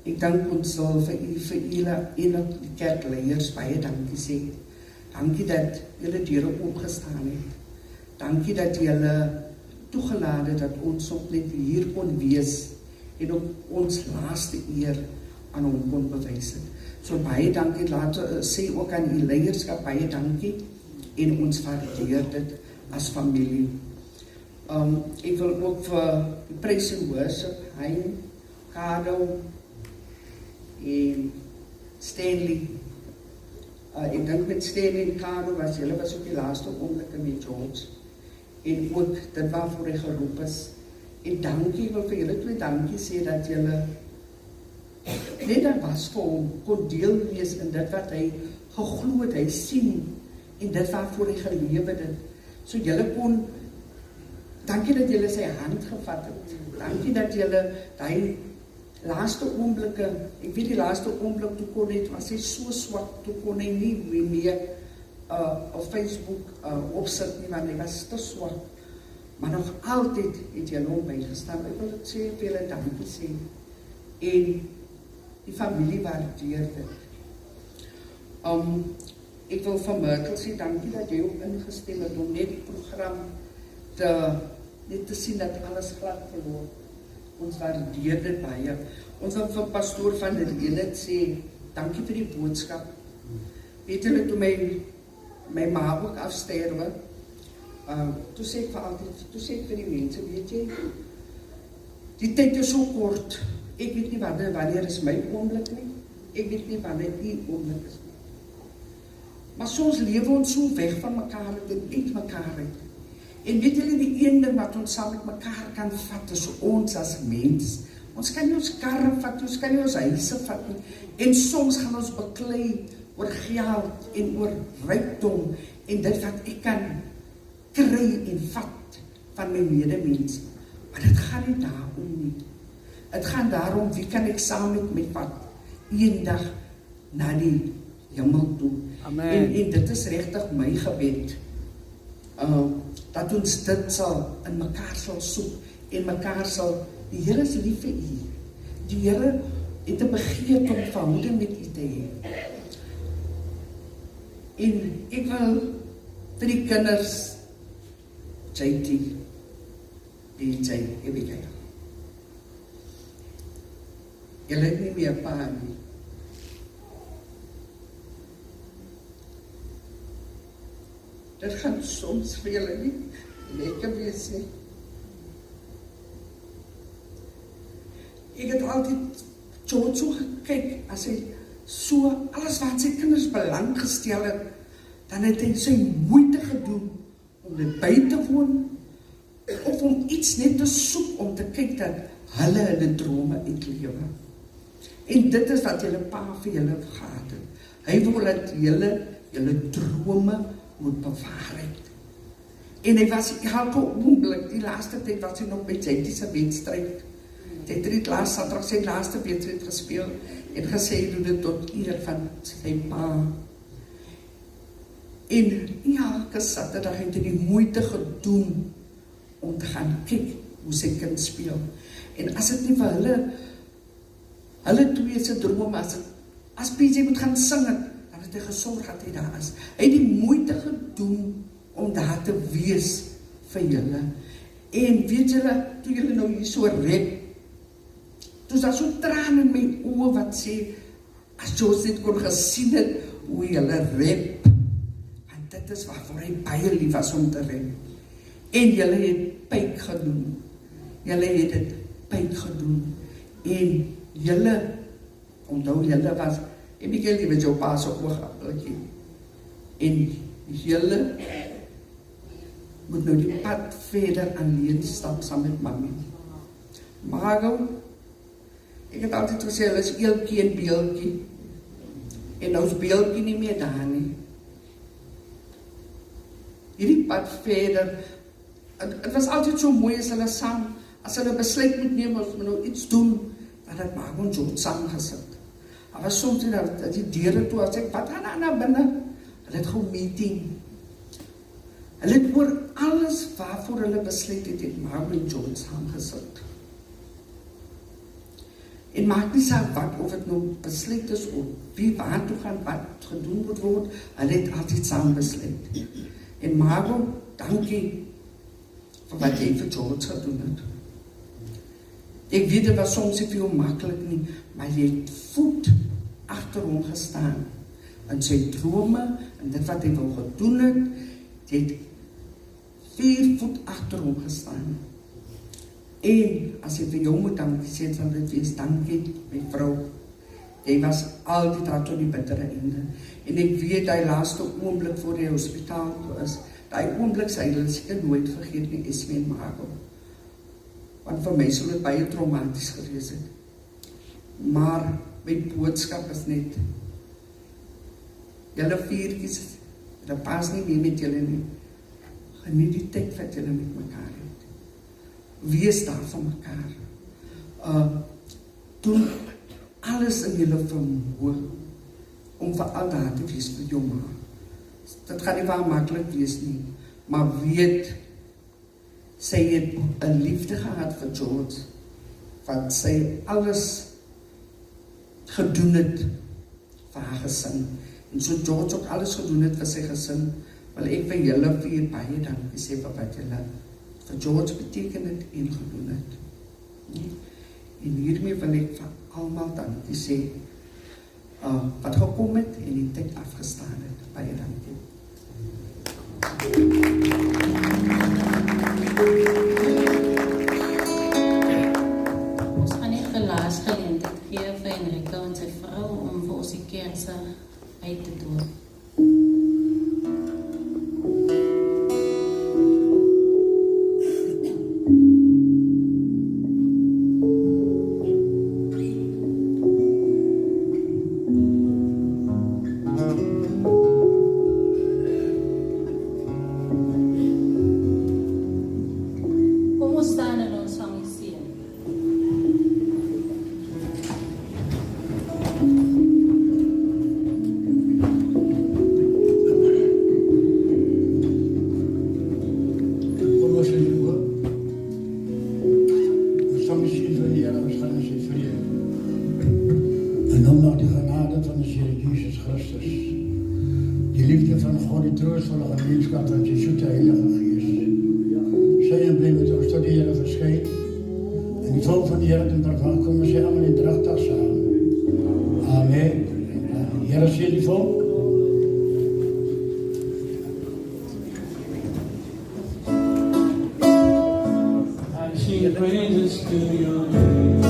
Ek dank ons sal vir julle en die kerkleiers baie dankie sê. Dankie dat julle deure oopgestaan het. Dankie dat julle toegelaat het dat ons ook net hier kon wees en op ons laaste eer aan hom kon bewys het. So baie dankie, laat sê ook aan die leierskap baie dankie en ons waardeer dit as familie. Ek wil ook vir die praise and worship, Hein, Kado en Stanley. Ek dink met Stanley en Kado was julle was ook die laaste oomblikke met George. En ook dit waarvoor hy geroep is. En dankie, ek wil vir julle twee dankie sê dat julle net daar was vir hom, kon deel wees in dit wat hy geglo het, hy sien, en dit waarvoor hy gelewe het. So julle kon, dankie dat julle sy hand gevat het, dankie dat julle die laaste oomblikke, ek weet die laaste oomblik toe kon het, was hy so swak, toe kon hy nie meer op Facebook opsit nie, want hy was te swak, maar nog altyd het julle hom bygestaan. Ek wil dit sê, vir julle dankie sê, en die familie waardeer dit. Ek wil van Myrtle sê, dankie dat jy ook ingestem het om net die program net te sien dat alles glad verloop. Ons waardeer dit baie. Ons wil vir pastoor van die Renet sê, dankie vir die boodskap. Weet julle, toe my ma ook afsterwe, Toe sê ek vir altyd, toe sê ek vir die mense, weet jy, die tyd is so kort, ek weet nie wanneer is my oomblik nie, ek weet nie wanneer die oomblik is nie. Maar soms lewe ons so weg van mekaar en uit mekaar uit. En weet julle die een ding wat ons saam met mekaar kan vat, is ons as mens. Ons kan nie ons karre vat, ons kan nie ons huise vat nie. En soms gaan ons beklei oor geld en oor rykdom en dit wat ek kan kry en vat van my medemens. Maar dit gaan nie daarom nie. Het gaan daarom, wie kan ek saam met my vat, eendag na die hemel toe. En dit is regtig my gebed, dat ons dit sal in mekaar sal soek, en mekaar sal, die Here is lief vir u. Die Here het 'n begeerte om verhouding met u te hê. En ek wil vir die kinders, JT, BJ, Abigail. Julle het nie meer pa nie. Dit gaan soms vir julle nie lekker wees nie. Ek het altyd George so gekyk, as hy so alles wat sy kinders belang gestel het, dan het hy sy moeite gedoen om dit by te woon, of om iets net te soek om te kyk dat hulle drome uitlewe. En dit is wat julle pa vir julle gehad het. Hy wil dat julle drome moet bewaarheid. En hy was elke oomblik, die laaste tyd was hy nog by JT se wedstryd. Hy het laatst Saterdag sy laaste wedstryd gespeel en gesê hy doen dit tot eer van sy pa. En elke Saterdag het hy die moeite gedoen om te gaan kyk hoe sy kind speel. En as dit nie vir hulle twee se drome, as PJ moet gaan sing het, dan het hy gesorg dat hy daar is. Hy het die moeite gedoen om daar te wees vir julle. En weet julle, toe julle nou hier so rap, toe is daar so traan in my oë wat sê, as George net kon gesien het, hoe julle rap, want dit is waarvoor hy baie lief was om te rap. En julle het pyk gedoen. Julle het dit pyk gedoen. En julle, onthou julle was, en ek lief met jou pa so oogappelkie. En julle moet nou die pad verder alleen stap saam met mami. Margo, ek het altyd gesê, hulle is eeltjie en beeltjie. En nou is beeltjie nie meer daar nie. Hierdie pad verder, het was altyd so mooi as hulle saam, as hulle besluit moet neem, as hulle nou iets doen, dan het Margo en George saam gesit. Maar was soms dat die deure toe, as ek, wat gaan na binnen? Hulle het gewoon meeting. Hulle het oor alles waarvoor hulle besluit het Margo en George saam gesit. En maak nie saak wat, of het nou besluit is, of wie waar toe gaan, wat gedoen moet word, hulle het altyd saam besluit. En Margo, dankie vir wat jy vir George gedoen het. Ek weet, dit was soms nie veel makkelijk nie, maar jy het voet achter hom gestaan. En sy drome, en dit wat hy wil gedoen het, jy het 4 voet achter hom gestaan. En as jy vir jou moet dankie sê, sal dit wees, dankie my vrou. Jy was altyd daar tot die bittere einde. En ek weet, die laaste oomblik voor die hospitaal is, die oomblik sy hulle seker nooit vergeet nie, Esme en Margo. Want vir my sal dit baie traumaties gewees het. Maar my boodskap is net, julle viertjies, dit pas nie meer met julle nie. Geniet die tyd wat julle met mekaar het. Wees daar vir mekaar. Doen alles in julle vermoë om vir al daar te wees vir jou ma. Dit gaan nie waar makkelijk wees nie, maar weet, sy het 'n liefde gehad vir George, wat sy alles gedoen het vir haar gesin. En so George ook alles gedoen het vir sy gesin, wil ek vir julle vier baie dankie sê vir wat julle vir George beteken het en gedoen het. En hiermee wil ek vir almal dankie sê, wat gekom het en die tyd afgestaan het. Baie dankie. Ons gaan net gelaas geleentheid gee vir Enrico en sy vrou om vir ons die kerse uit te doen. Kom ons staan en ons sang die seën. Kom ons sê hoor. Ons sal misschien van die Here, ons gaan sê vrede. En dan mag die genade van de Heer Jezus Christus, die liefde van God, die troostvolle gemeenskap van die zoete Heilige Gees, sy en bly met ons tot die Here verskyn. En die volk van die Here ten verwag kom ons sê allemaal in drachtig saam. Amen. Die Here sê die volk. I sing praises to your name.